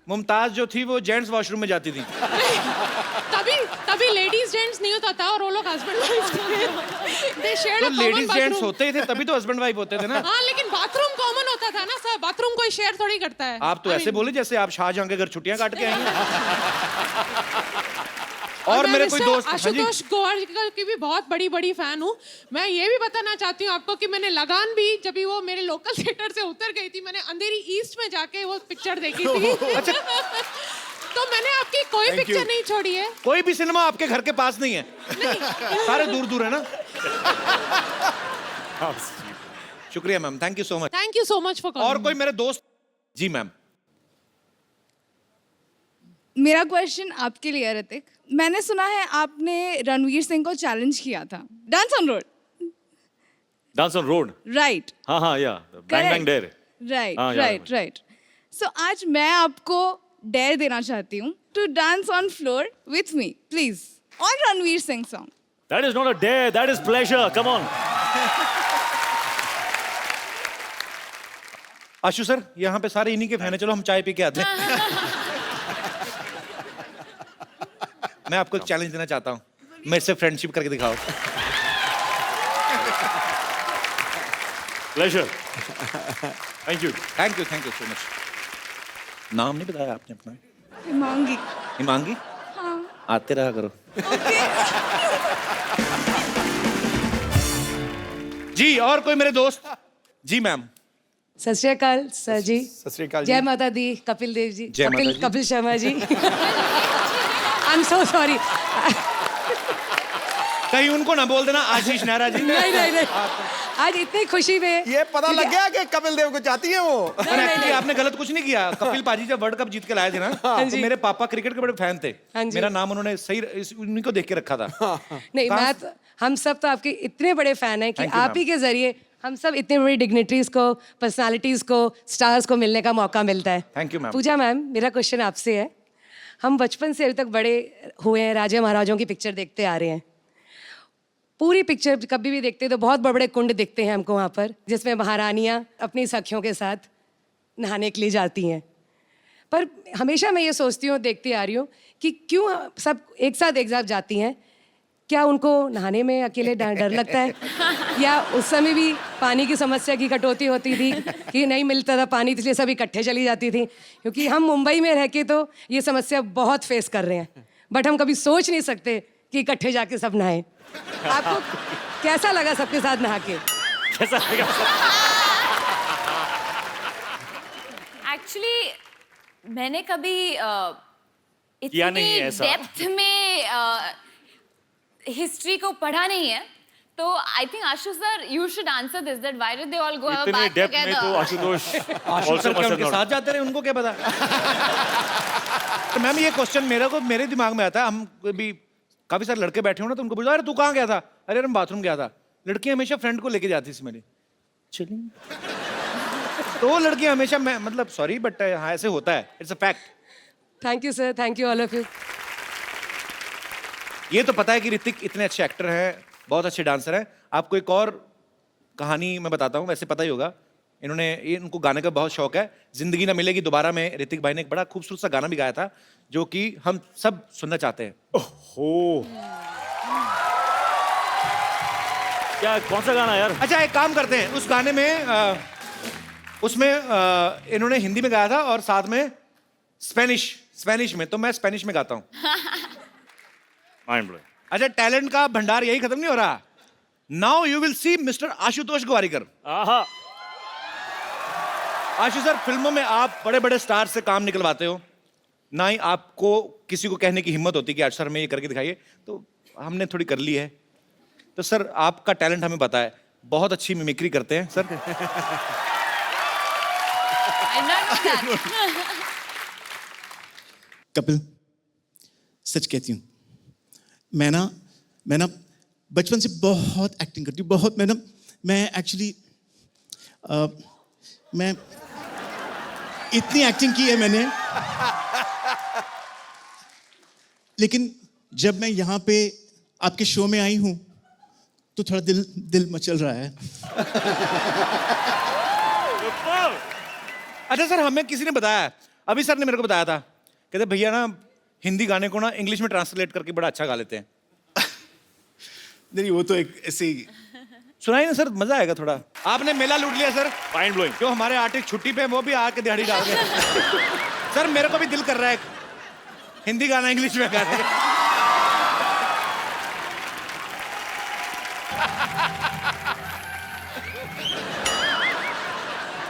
मुमताज जो थी वो जेंट्स वॉशरूम में जाती थी। तभी लेडीज जेंट्स नहीं होता था और वो लोग हस्बैंड वाइफ थे। तो लेडीज जेंट्स होते ही थे तभी तो हस्बैंड वाइफ होते थे ना। हाँ, लेकिन बाथरूम कॉमन होता था ना सर, बाथरूम कोई शेयर थोड़ी करता है। आप तो ऐसे बोले जैसे आप शाहजहां के घर छुट्टियां काट के आई हैं। और मेरे कोई दोस्त आशुतोष गौहर की भी बहुत बड़ी फैन हूँ। मैं ये भी बताना चाहती हूँ आपको कि मैंने लगान भी, जब भी वो मेरे लोकल थिएटर से उतर गई थी, मैंने अंधेरी ईस्ट में जाके वो पिक्चर देखी थी। अच्छा। तो मैंने आपकी कोई पिक्चर नहीं छोड़ी है। कोई भी सिनेमा आपके घर के पास नहीं है? नहीं। सारे दूर है ना। शुक्रिया ma'am, thank you so much. Thank you so much for calling. और कोई मेरे दोस्त? जी मैम। मेरा क्वेश्चन आपके लिए ऋतिक। मैंने सुना है आपने रणवीर सिंह को चैलेंज किया था dance on road. Dance on road, right? हाँ या bang bang dare. Right. So आज मैं आपको डेयर देना चाहती हूँ to dance on floor with me please on Ranveer Singh song. That is not a dare, that is pleasure. Come on. Ashu sir, यहाँ पे सारे इन्हीं के फैन है, चलो हम चाय पी के आते हैं। मैं आपको एक चैलेंज देना चाहता हूँ, मेरे से फ्रेंडशिप करके दिखाओ। Pleasure. Thank you. Thank you so much. नाम नहीं बताया आपने अपना? हिमांगी। हिमांगी? हाँ। आते रहा करो। जी, और कोई मेरे दोस्त? जी मैम। सत श्री अकाल सर जी। सत श्री अकाल जी। जय माता दी कपिल देव जी। जय माता जी। Kapil Sharma ji. I am so sorry. कहीं उनको ना बोल देना आशीष नेहरा जी। नहीं। आज इतनी खुशी में ये पता लग गया कि कपिल देव को चाहती है वो। और एक्चुअली आपने गलत कुछ नहीं किया। कपिल पाजी जब वर्ल्ड कप जीत के लाए थे ना, तो मेरे पापा क्रिकेट के बड़े फैन थे। मेरा नाम उन्होंने सही उन्हीं को देख के रखा था। नहीं, मैं तो, हम सब तो आपके इतने बड़े फैन हैं कि आप ही के जरिए हम सब इतने बड़ी डिग्निटरीज को, पर्सनालिटीज को, स्टार्स को मिलने का मौका मिलता है। Thank you ma'am. Pooja ma'am, मेरा क्वेश्चन आपसे है। हम बचपन से अभी तक बड़े हुए हैं, राजा महाराजाओं की पिक्चर देखते आ रहे हैं। पूरी पिक्चर कभी भी देखते तो बहुत बड़े बड़े कुंड दिखते हैं हमको वहाँ पर, जिसमें महारानियाँ अपनी सखियों के साथ नहाने के लिए जाती हैं। पर हमेशा मैं ये सोचती हूँ, देखती आ रही हूँ कि क्यों सब एक साथ जाती हैं। क्या उनको नहाने में अकेले डर लगता है, या उस समय भी पानी की समस्या की कटौती होती थी कि नहीं मिलता था पानी, इसलिए सब इकट्ठे चली जाती थी? क्योंकि हम मुंबई में रह के तो ये समस्या बहुत फेस कर रहे हैं, बट हम कभी सोच नहीं सकते कि इकट्ठे जाके सब नहाएं। आपको कैसा लगा सबके साथ नहा के? कैसा लगा? एक्चुअली मैंने कभी किया नहीं इतनी ऐसा। डेप्थ में हिस्ट्री को पढ़ा नहीं है, तो I think Ashu sir you should answer this, that why did they all go have a इतनी बाथ डेप्थ में तो टुगेदर? आशुतोष आशु सर क्या उनके साथ जाते रहे, उनको क्या पता? तो मैम ये क्वेश्चन मेरे दिमाग में आता है। हम भी काफी सारे लड़के बैठे हो ना, तो उनको पूछा, अरे तू कहाँ गया था? अरे मैं बाथरूम गया था। लड़कियां हमेशा फ्रेंड को लेके जाती थी मेरी, चलिए। तो लड़कियां हमेशा, मैं मतलब सॉरी बट हाँ ऐसे होता है, it's a fact. Thank you sir, thank you all of you. ये तो पता है कि ऋतिक इतने अच्छे एक्टर हैं, बहुत अच्छे डांसर हैं। आपको एक और कहानी मैं बताता हूँ, वैसे पता ही होगा। इनको गाने का बहुत शौक है। जिंदगी ना मिलेगी दोबारा में ऋतिक भाई ने एक बड़ा खूबसूरत सा गाना भी गाया था, जो कि हम सब सुनना चाहते हैं। ओहो, क्या कौन सा गाना यार? अच्छा एक काम करते हैं, उस गाने में उसमें इन्होंने हिंदी में गाया था और साथ में स्पेनिश में, तो मैं स्पेनिश में गाता हूँ। Mind blowing. अच्छा, टैलेंट का भंडार यही खत्म नहीं हो रहा। Now you will see mister Ashutosh Gowariker. आहा। आशु सर, फिल्मों में आप बड़े बड़े स्टार से काम निकलवाते हो, ना ही आपको किसी को कहने की हिम्मत होती कि आज सर में ये करके दिखाइए, तो हमने थोड़ी कर ली है। तो सर आपका टैलेंट हमें पता है, बहुत अच्छी मिमिक्री करते हैं सर। कपिल, सच कहती हूँ, मैं ना बचपन से बहुत एक्टिंग करती हूँ, बहुत। मैं एक्चुअली मैं इतनी एक्टिंग की है मैंने, लेकिन जब मैं यहाँ पे आपके शो में आई हूँ तो थोड़ा दिल मचल रहा है। अच्छा सर, हमें किसी ने बताया, अभी सर ने मेरे को बताया था, कहते भैया ना हिंदी गाने को ना इंग्लिश में ट्रांसलेट करके बड़ा अच्छा गा लेते हैं। नहीं, वो तो एक ऐसे ही। सुनाइए ना सर, मजा आएगा थोड़ा। आपने मेला लूट लिया सर, माइंड ब्लोइंग। जो हमारे आर्टिस्ट छुट्टी पे हैं, वो भी आके दिहाड़ी डाल रहे हैं। सर मेरे को भी दिल कर रहा है हिंदी गाना इंग्लिश में गाने का।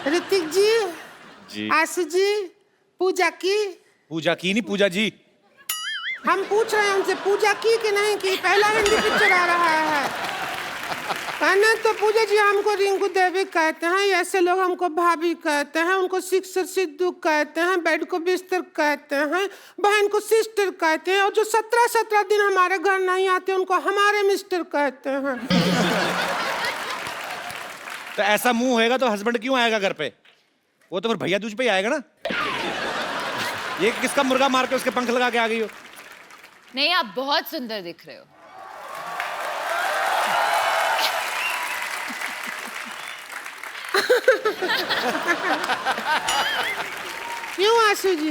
ऋतिक जी, जी आशु जी, पूजा की नहीं, पूजा जी। हम पूछ रहे हैं उनसे, पूजा की कि नहीं की? पहला हिंदी पिक्चर आ रहा है। कहना तो पूजा जी हमको रिंकू देवी कहते हैं, ऐसे लोग हमको भाभी कहते हैं, उनको सिक्सर सिद्धू कहते हैं, बेड को बिस्तर कहते हैं, बहन को सिस्टर कहते हैं, और जो 17 दिन हमारे घर नहीं आते उनको हमारे मिस्टर कहते हैं। तो ऐसा मुंह होएगा तो हस्बैंड क्यों आएगा घर पे? वो तो फिर भैया दूज पे ही आएगा ना। ये किसका मुर्गा मार के उसके पंख लगा के आ गई हो? नहीं, आप बहुत सुंदर दिख रहे हो। क्यों आशु जी?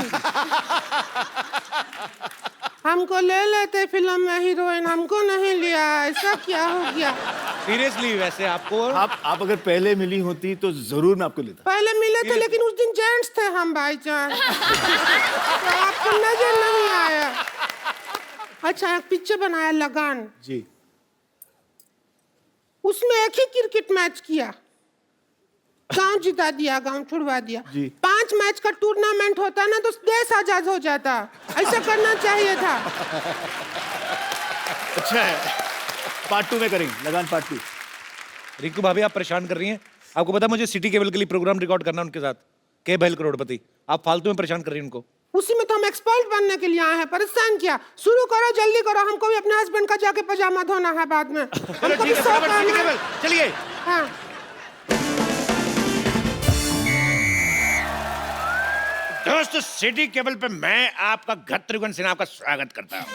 हमको ले लेते फिल्म में हीरोइन, हमको नहीं लिया, ऐसा क्या हो गया? सीरियसली वैसे आपको आप अगर पहले मिली होती तो जरूर मैं आपको लेता। पहले मिले थे लेकिन उस दिन जेंट्स थे हम भाईजान, तो आपको नजर नहीं आया। अच्छा, एक पिक्चर बनाया लगान जी, उसमें एक ही क्रिकेट मैच किया, गांव जिता दिया, गांव छुड़वा दिया। जी। 5 मैच का टूर्नामेंट होता ना तो देश आजाद हो जाता, ऐसा करना चाहिए था। अच्छा है, पार्ट 2 में करेंगे, लगान पार्ट 2। रिंकू भाभी आप परेशान कर रही हैं। आपको पता है मुझे सिटी केबल के लिए प्रोग्राम रिकॉर्ड करना उनके साथ, के बैल करोड़पति। आप फालतू में परेशान कर रही हैं उनको। उसी में तो हम एक्सपर्ट बनने के लिए आए हैं, परेशान किया। शुरू करो, जल्दी करो, हमको भी अपने हस्बैंड का जाके पजामा धोना है बाद में। चलो ठीक है, फटाफट सिटी केबल चलिए। हाँ। दोस्तों, सिटी केबल पे मैं आपका गत्रुघ्न सिन्हा का स्वागत करता हूँ।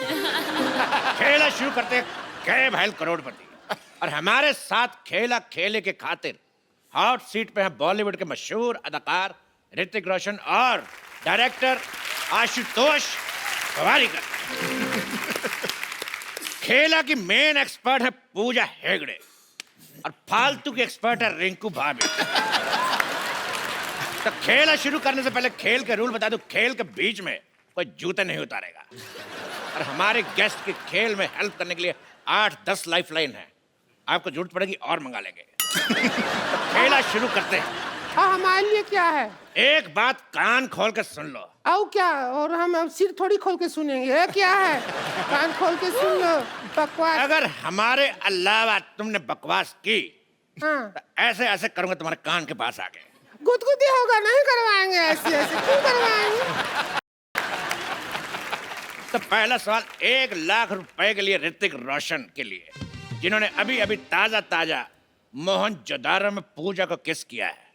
खेला शुरू करते हैं के भाई करोड़पति, और हमारे साथ खेला खेले के खातिर हॉट सीट पे हैं बॉलीवुड के मशहूर अदाकार ऋतिक रोशन और डायरेक्टर आशुतोष गोवारिकर। खेला की मेन एक्सपर्ट है पूजा हेगड़े और फालतू की एक्सपर्ट है रिंकू भाभी। तो खेला शुरू करने से पहले खेल के रूल बता दूं, खेल के बीच में कोई जूते नहीं उतारेगा, और हमारे गेस्ट के खेल में हेल्प करने के लिए 8-10 लाइफलाइन है, आपको जरूरत पड़ेगी और मंगा लेंगे। तो खेला शुरू करते हैं। हाँ, हमारे लिए क्या है? एक बात कान खोल के सुन लो। आओ क्या? और हम अब सिर थोड़ी खोल के सुनेंगे, ये क्या है? कान खोल के सुन लो, बकवास। अगर हमारे अलावा तुमने बकवास की, हाँ। तो ऐसे ऐसे करूंगा तुम्हारे कान के पास आके। गुदगुदी होगा, नहीं करवाएंगे ऐसे ऐसे, क्यों करवाएंगे? तो पहला सवाल 1 लाख रुपए के लिए ऋतिक रोशन के लिए, जिन्होंने अभी अभी ताजा ताजा मोहनजोदारो में पूजा को किस किया है।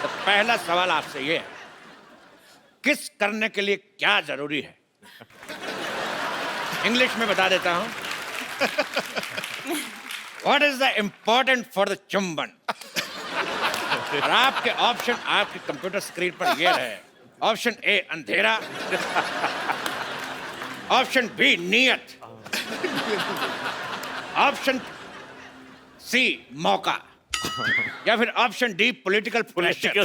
तो पहला सवाल आपसे ये है, किस करने के लिए क्या जरूरी है? इंग्लिश में बता देता हूं। What is the important for the चुंबन? और आपके ऑप्शन आपके कंप्यूटर स्क्रीन पर ये रहे। ऑप्शन ए अंधेरा, ऑप्शन बी नियत, ऑप्शन सी मौका, या फिर ऑप्शन डी पॉलिटिकल प्रेशर।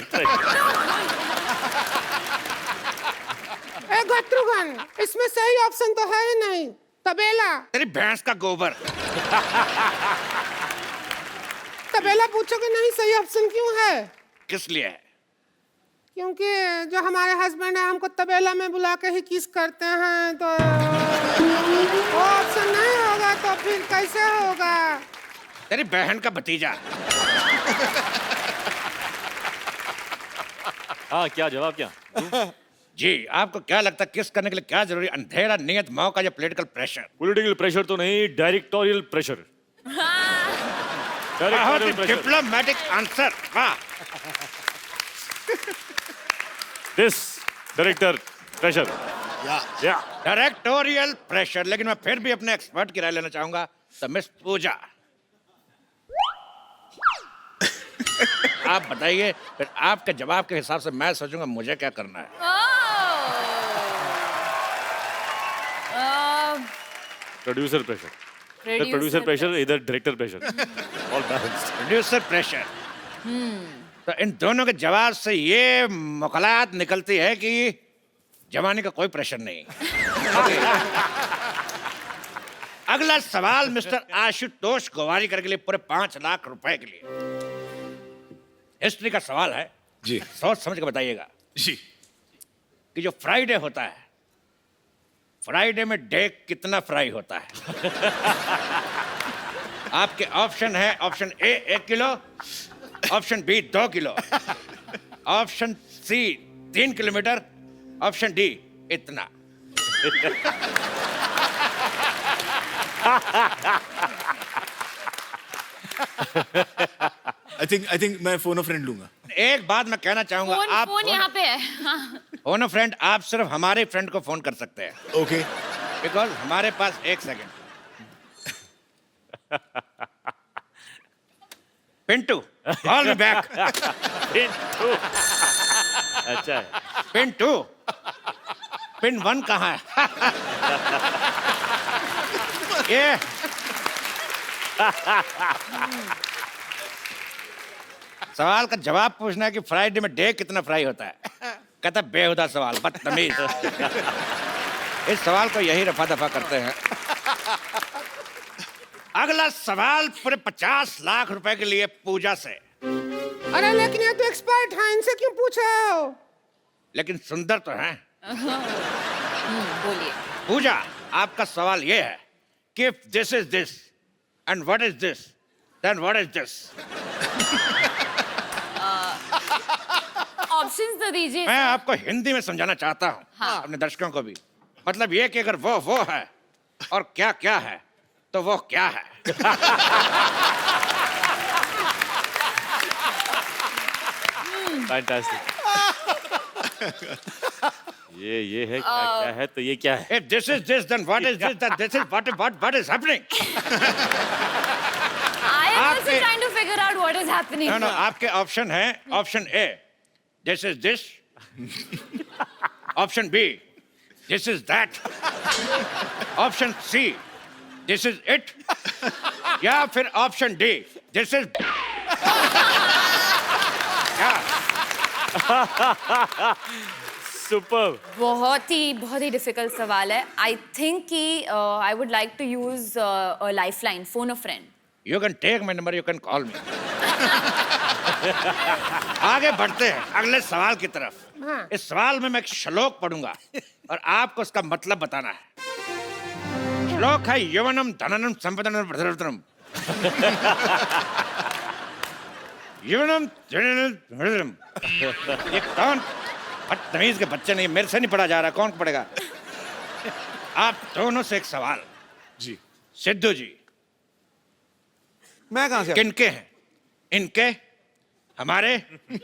ए गत्रुघ्न, इसमें सही ऑप्शन तो है ही नहीं। तबेला। तेरी भैंस का गोबर। तबेला पूछोगे नहीं, सही ऑप्शन क्यों है? किस लिए है? क्योंकि जो हमारे हस्बैंड है हमको तबेला में बुला के ही किस करते हैं, तो वो ऑप्शन नहीं होगा तो फिर कैसे होगा? तेरी बहन का भतीजा। हाँ, क्या जवाब क्या? जी, आपको क्या लगता है किस करने के लिए क्या जरूरी? अंधेरा, नियत, मौका या पॉलिटिकल प्रेशर? पॉलिटिकल प्रेशर तो नहीं, डायरेक्टोरियल प्रेशर। Diplomatic answer. वाह। This director pressure. या डायरेक्टोरियल प्रेशर। लेकिन मैं फिर भी अपने एक्सपर्ट की राय लेना चाहूंगा। तो मिस पूजा, आप बताइए, फिर आपके जवाब के हिसाब से मैं सोचूंगा मुझे क्या करना है। प्रोड्यूसर प्रेशर, प्रोड्यूसर प्रेशर, इधर director pressure, all balanced. Producer pressure. तो इन दोनों के जवाब से ये मुकलात निकलती है कि जवानी का कोई प्रेशर नहीं। अगला सवाल मिस्टर आशुतोष गोवारीकर के लिए, पूरे 5 लाख रुपए के लिए। हिस्ट्री का सवाल है जी, सोच समझ के बताइएगा जी। कि जो फ्राइडे होता है, फ्राइडे में डे कितना फ्राई होता है? आपके ऑप्शन है, option A 1 kilo, option B 2 kilo, option C 3 kilometre, option D इतना। आई थिंक मैं फोन ऑफ फ्रेंड लूंगा। एक बात मैं कहना चाहूंगा, आप फोन यहाँ पे है। हाँ। फोन ऑफ फ्रेंड आप सिर्फ हमारे फ्रेंड को फोन कर सकते हैं। ओके। बिकॉज हमारे पास 1 second. Pintu, call me back. Pintu, अच्छा है। पिंटू, पिन 1 कहाँ है? ये सवाल का जवाब पूछना है कि फ्राइडे में डे कितना फ्राई होता है। कहता बेहुदा सवाल, बदतमीज। इस सवाल को यही रफा दफा करते हैं। अगला सवाल पूरे 50 लाख रुपए के लिए पूजा से। अरे लेकिन ये तो एक्सपर्ट है, इनसे क्यों पूछे हो? लेकिन सुंदर तो हैं। बोलिए। पूजा, आपका सवाल ये है कि if this is this and what is this, then what is this? Options तो दीजिए। मैं आपको हिंदी में समझाना चाहता हूँ, हाँ। अपने दर्शकों को भी। मतलब ये कि अगर वो है और क्या क्या है, तो वो क्या है? फैंटास्टिक। ये है क्या है, तो ये क्या है? If this is this, then what is this? Then this is what is happening? I am also trying to figure out what is happening. No, आपके ऑप्शन है, ऑप्शन ए this is this, option B this is that, option C this is it, या फिर option D this is super. बहुत ही difficult सवाल है। I think कि I would like to use a lifeline, phone a friend. You can take my number, you can call me. आगे बढ़ते हैं अगले सवाल की तरफ। इस सवाल में मैं एक श्लोक पढ़ूंगा और आपको उसका मतलब बताना है। श्लोक है यवनम धननम संपदनम भद्रतरम। यवनम धननम भद्रतरम। ये कौन बदतमीज के बच्चे? नहीं, मेरे से नहीं पढ़ा जा रहा, कौन पढ़ेगा? आप दोनों से एक सवाल जी। सिद्धू जी, मैं कहां से? किनके हैं? इनके, हमारे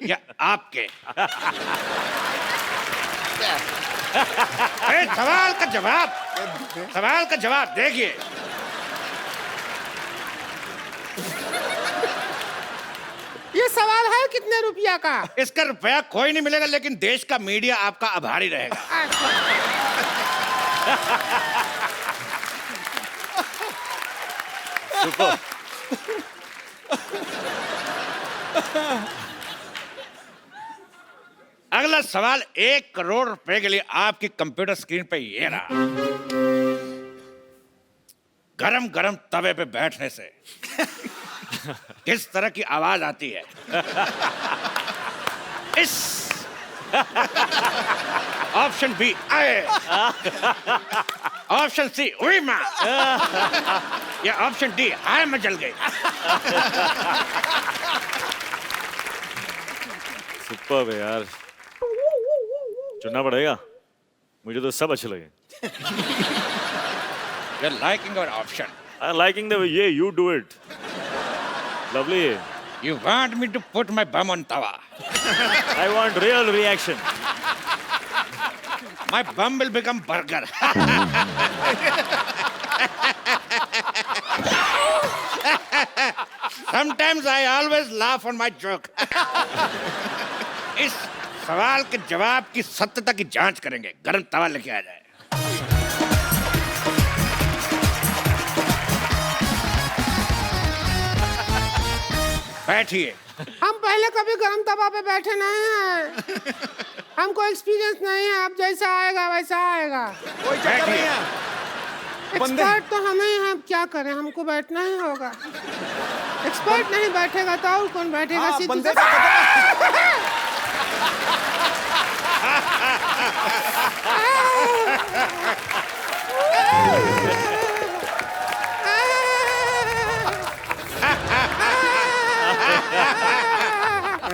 या आपके? अरे सवाल का जवाब देखिए। ये सवाल है कितने रुपया का? इसका रुपया कोई नहीं मिलेगा, लेकिन देश का मीडिया आपका आभारी रहेगा। सुपर। अगला सवाल 1 करोड़ रुपए के लिए आपकी कंप्यूटर स्क्रीन पे ये रहा। गरम गरम तवे पे बैठने से किस तरह की आवाज आती है? इस ऑप्शन बी आए, ऑप्शन सी उई मां, या ऑप्शन डी हाय मैं जल गई। सुपर है यार, चुनना पड़ेगा। मुझे तो सब अच्छे लगे। You're liking our option. I'm liking the way you do it. Lovely. You want me to put my bum on tawa? I want real reaction. My bum will become burger. Sometimes I always laugh on my joke. इस सवाल के जवाब की सत्यता की जांच करेंगे। गरम तवा लेके आ जाए। बैठिए। हम पहले कभी गरम तवा पे बैठे नहीं हैं। हमको एक्सपीरियंस नहीं है। अब जैसा आएगा वैसा आएगा। कोई चक्कर नहीं है। एक्सपर्ट तो हम ही हैं। अब क्या करें, हमको बैठना ही होगा। एक्सपर्ट नहीं बैठेगा तो और कौन बैठेगा? हाँ, सीधी बंदे सी-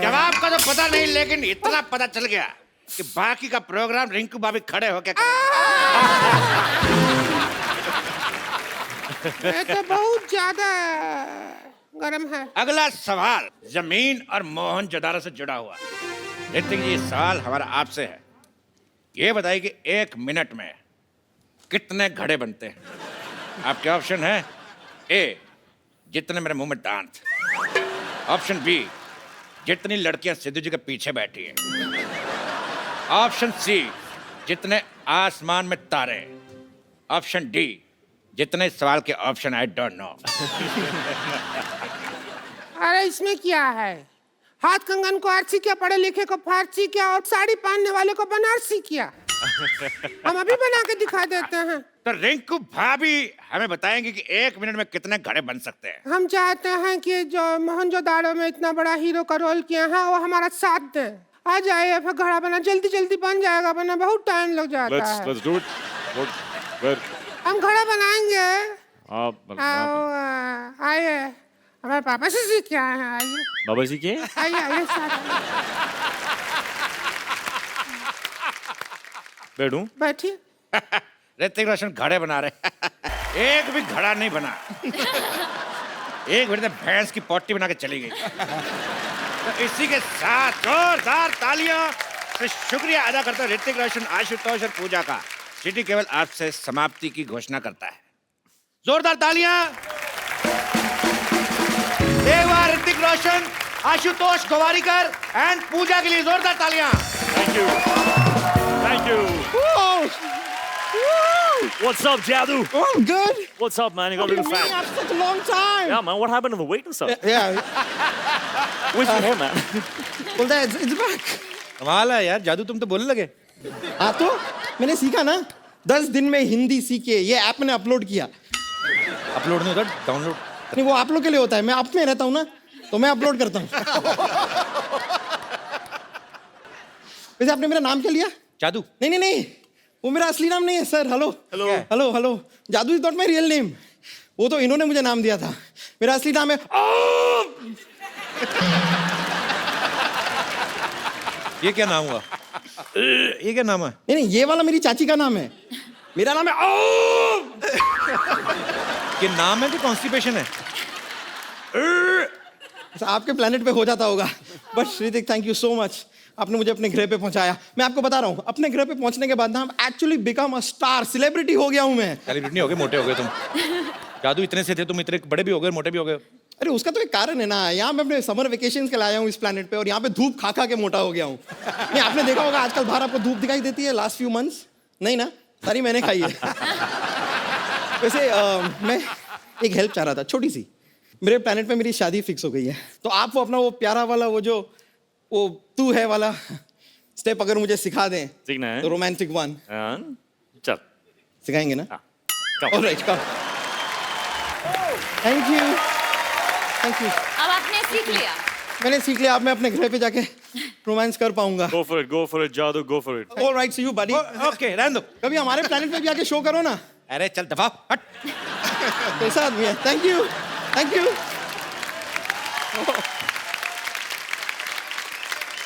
जवाब का तो पता नहीं, लेकिन इतना पता चल गया कि बाकी का प्रोग्राम रिंकू भाभी खड़े होके ये तो बहुत ज्यादा गरम है। अगला सवाल जमीन और मोहनजोदारो से जुड़ा हुआ। ऋतिक जी, सवाल हमारा आपसे है। ये बताइए कि 1 मिनट में कितने घड़े बनते हैं? आपके ऑप्शन है: ए, जितने मेरे मुंह में दांत। ऑप्शन बी, जितनी लड़कियां सिद्धू जी के पीछे बैठी हैं। ऑप्शन सी, जितने आसमान में तारे। ऑप्शन डी, जितने सवाल के ऑप्शन आई डोंट नो। अरे इसमें क्या है? हाथ कंगन को आरसी क्या, पढ़े लिखे को फारसी क्या, और साड़ी पहनने वाले को बनारसी क्या? हम अभी बना के दिखा देते हैं। तो रिंकू भाभी हमें बताएंगे कि 1 मिनट में कितने घड़े बन सकते हैं। हम चाहते हैं कि जो मोहनजोदाड़ो में इतना बड़ा हीरो का रोल किया है वो हमारा साथ दे। आ जाइए, फिर घड़ा बना जल्दी जल्दी बन जाएगा, बना बहुत टाइम लग जाता है। Let's do it. हम घड़ा बनाएंगे। आप आइए, हमारे पापा से सीख के आए हैं। आइए बाबा जी के आइए आइए साथ बैठूं? बैठिए। ऋतिक रोशन घड़े बना रहे। एक भी घड़ा नहीं बना। एक मिनट में भैंस की पोटी बना के चली गई। तो इसी के साथ जोरदार तालियां से शुक्रिया अदा करता है ऋतिक रोशन, आशुतोष और पूजा का। सिटी केवल आपसे समाप्ति की घोषणा करता है। जोरदार तालियां देवा, ऋतिक रोशन, आशुतोष गोवारीकर एंड पूजा के लिए। जोरदार तालियां। Thank you. What's up, Jadu? Oh, I'm good. What's up, man? You got a little fat. After such a long time. Yeah, man. What happened to the weight and stuff? Yeah. Where's your hair, man? Well, it's back. कमाल है यार, जादू तुम तो बोलने लगे। हाँ तो मैंने सीखा ना, 10 दिन में हिंदी सीखे। ये ऐप मैंने अपलोड किया। अपलोड नहीं होता, डाउनलोड। नहीं, वो आप लोग के लिए होता है। मैं आप में रहता हूँ ना, तो मैं अपलोड करता हूँ। वैसे आपने मेरा नाम क्या लिया? जादू। नहीं नहीं नहीं, वो मेरा असली नाम नहीं है sir. Hello hello hello hello, Jadoo is not my real name. वो तो इन्होंने मुझे नाम दिया था। मेरा असली नाम है ये क्या नाम हुआ? ये क्या नाम है? नहीं नहीं, ये वाला मेरी चाची का नाम है। मेरा नाम है ये नाम है कि कॉन्स्टिपेशन है? आपके प्लेनेट पे हो जाता होगा। But Hrithik, thank you so much, आपने मुझे अपने ग्रह पे पहुंचाया। मैं आपको बता रहा हूँ, अपने ग्रह पे पहुंचने के बाद ना हम actually become a star, celebrity हो गया हूँ मैं। सेलिब्रिटी हो गए, मोटे हो गए तुम। जादू इतने से थे तुम, इतने बड़े भी हो गए, मोटे भी हो गए। अरे उसका तो एक कारण है ना, यहाँ मैं अपने समर वेकेशन के लाया हूँ इस प्लेनेट पे, और यहाँ पे धूप खा खा के मोटा हो गया हूँ। नहीं, आपने देखा होगा आजकल बाहर आपको धूप दिखाई देती है लास्ट फ्यू मंथ्स? नहीं ना, सारी मैंने खाई है। वैसे मैं एक हेल्प चाह रहा था, छोटी सी। मेरे प्लेनेट पे मेरी शादी फिक्स हो गई है, तो आप वो अपना वो प्यारा वाला वो तू है वाला स्टेप अगर मुझे सिखा दें, सीखना है? तो रोमांटिक वन। चल सिखाएंगे ना? come. Alright, come. Thank you thank you. अब आपने सीख लिया। मैंने सीख लिया। अब मैं अपने घर पे जाके रोमांस कर पाऊंगा। Go for it, जादू, go for it. Alright, see you buddy. Okay, रहने दो। कभी हमारे प्लेनेट पे भी आके शो करो ना। अरे चल दफा हट। कैसा आदमी है? Thank you thank you.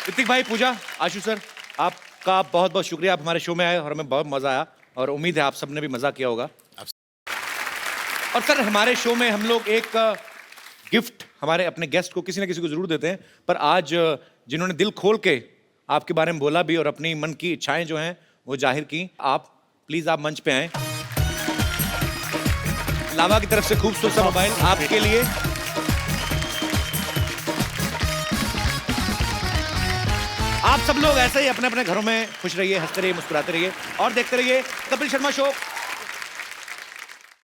Hrithik भाई, पूजा, आशु सर, आपका बहुत बहुत शुक्रिया। आप हमारे शो में आए और हमें बहुत मजा आया, और उम्मीद है आप सबने भी मजा किया होगा। और सर, हमारे शो में हम लोग एक गिफ्ट हमारे अपने गेस्ट को किसी ना किसी को जरूर देते हैं, पर आज जिन्होंने दिल खोल के आपके बारे में बोला भी और अपनी मन की इच्छाएं जो हैं वो जाहिर की, आप प्लीज आप मंच पे आए। लावा की तरफ से खूबसूरत सा मोबाइल आपके लिए। आप सब लोग ऐसे ही अपने अपने घरों में खुश रहिए, हंसते रहिए, मुस्कुराते रहिए और देखते रहिए Kapil Sharma show.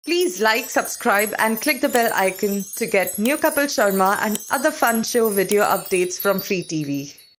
Please like, subscribe and click the bell icon to get new Kapil Sharma and other fun show video updates from Free TV.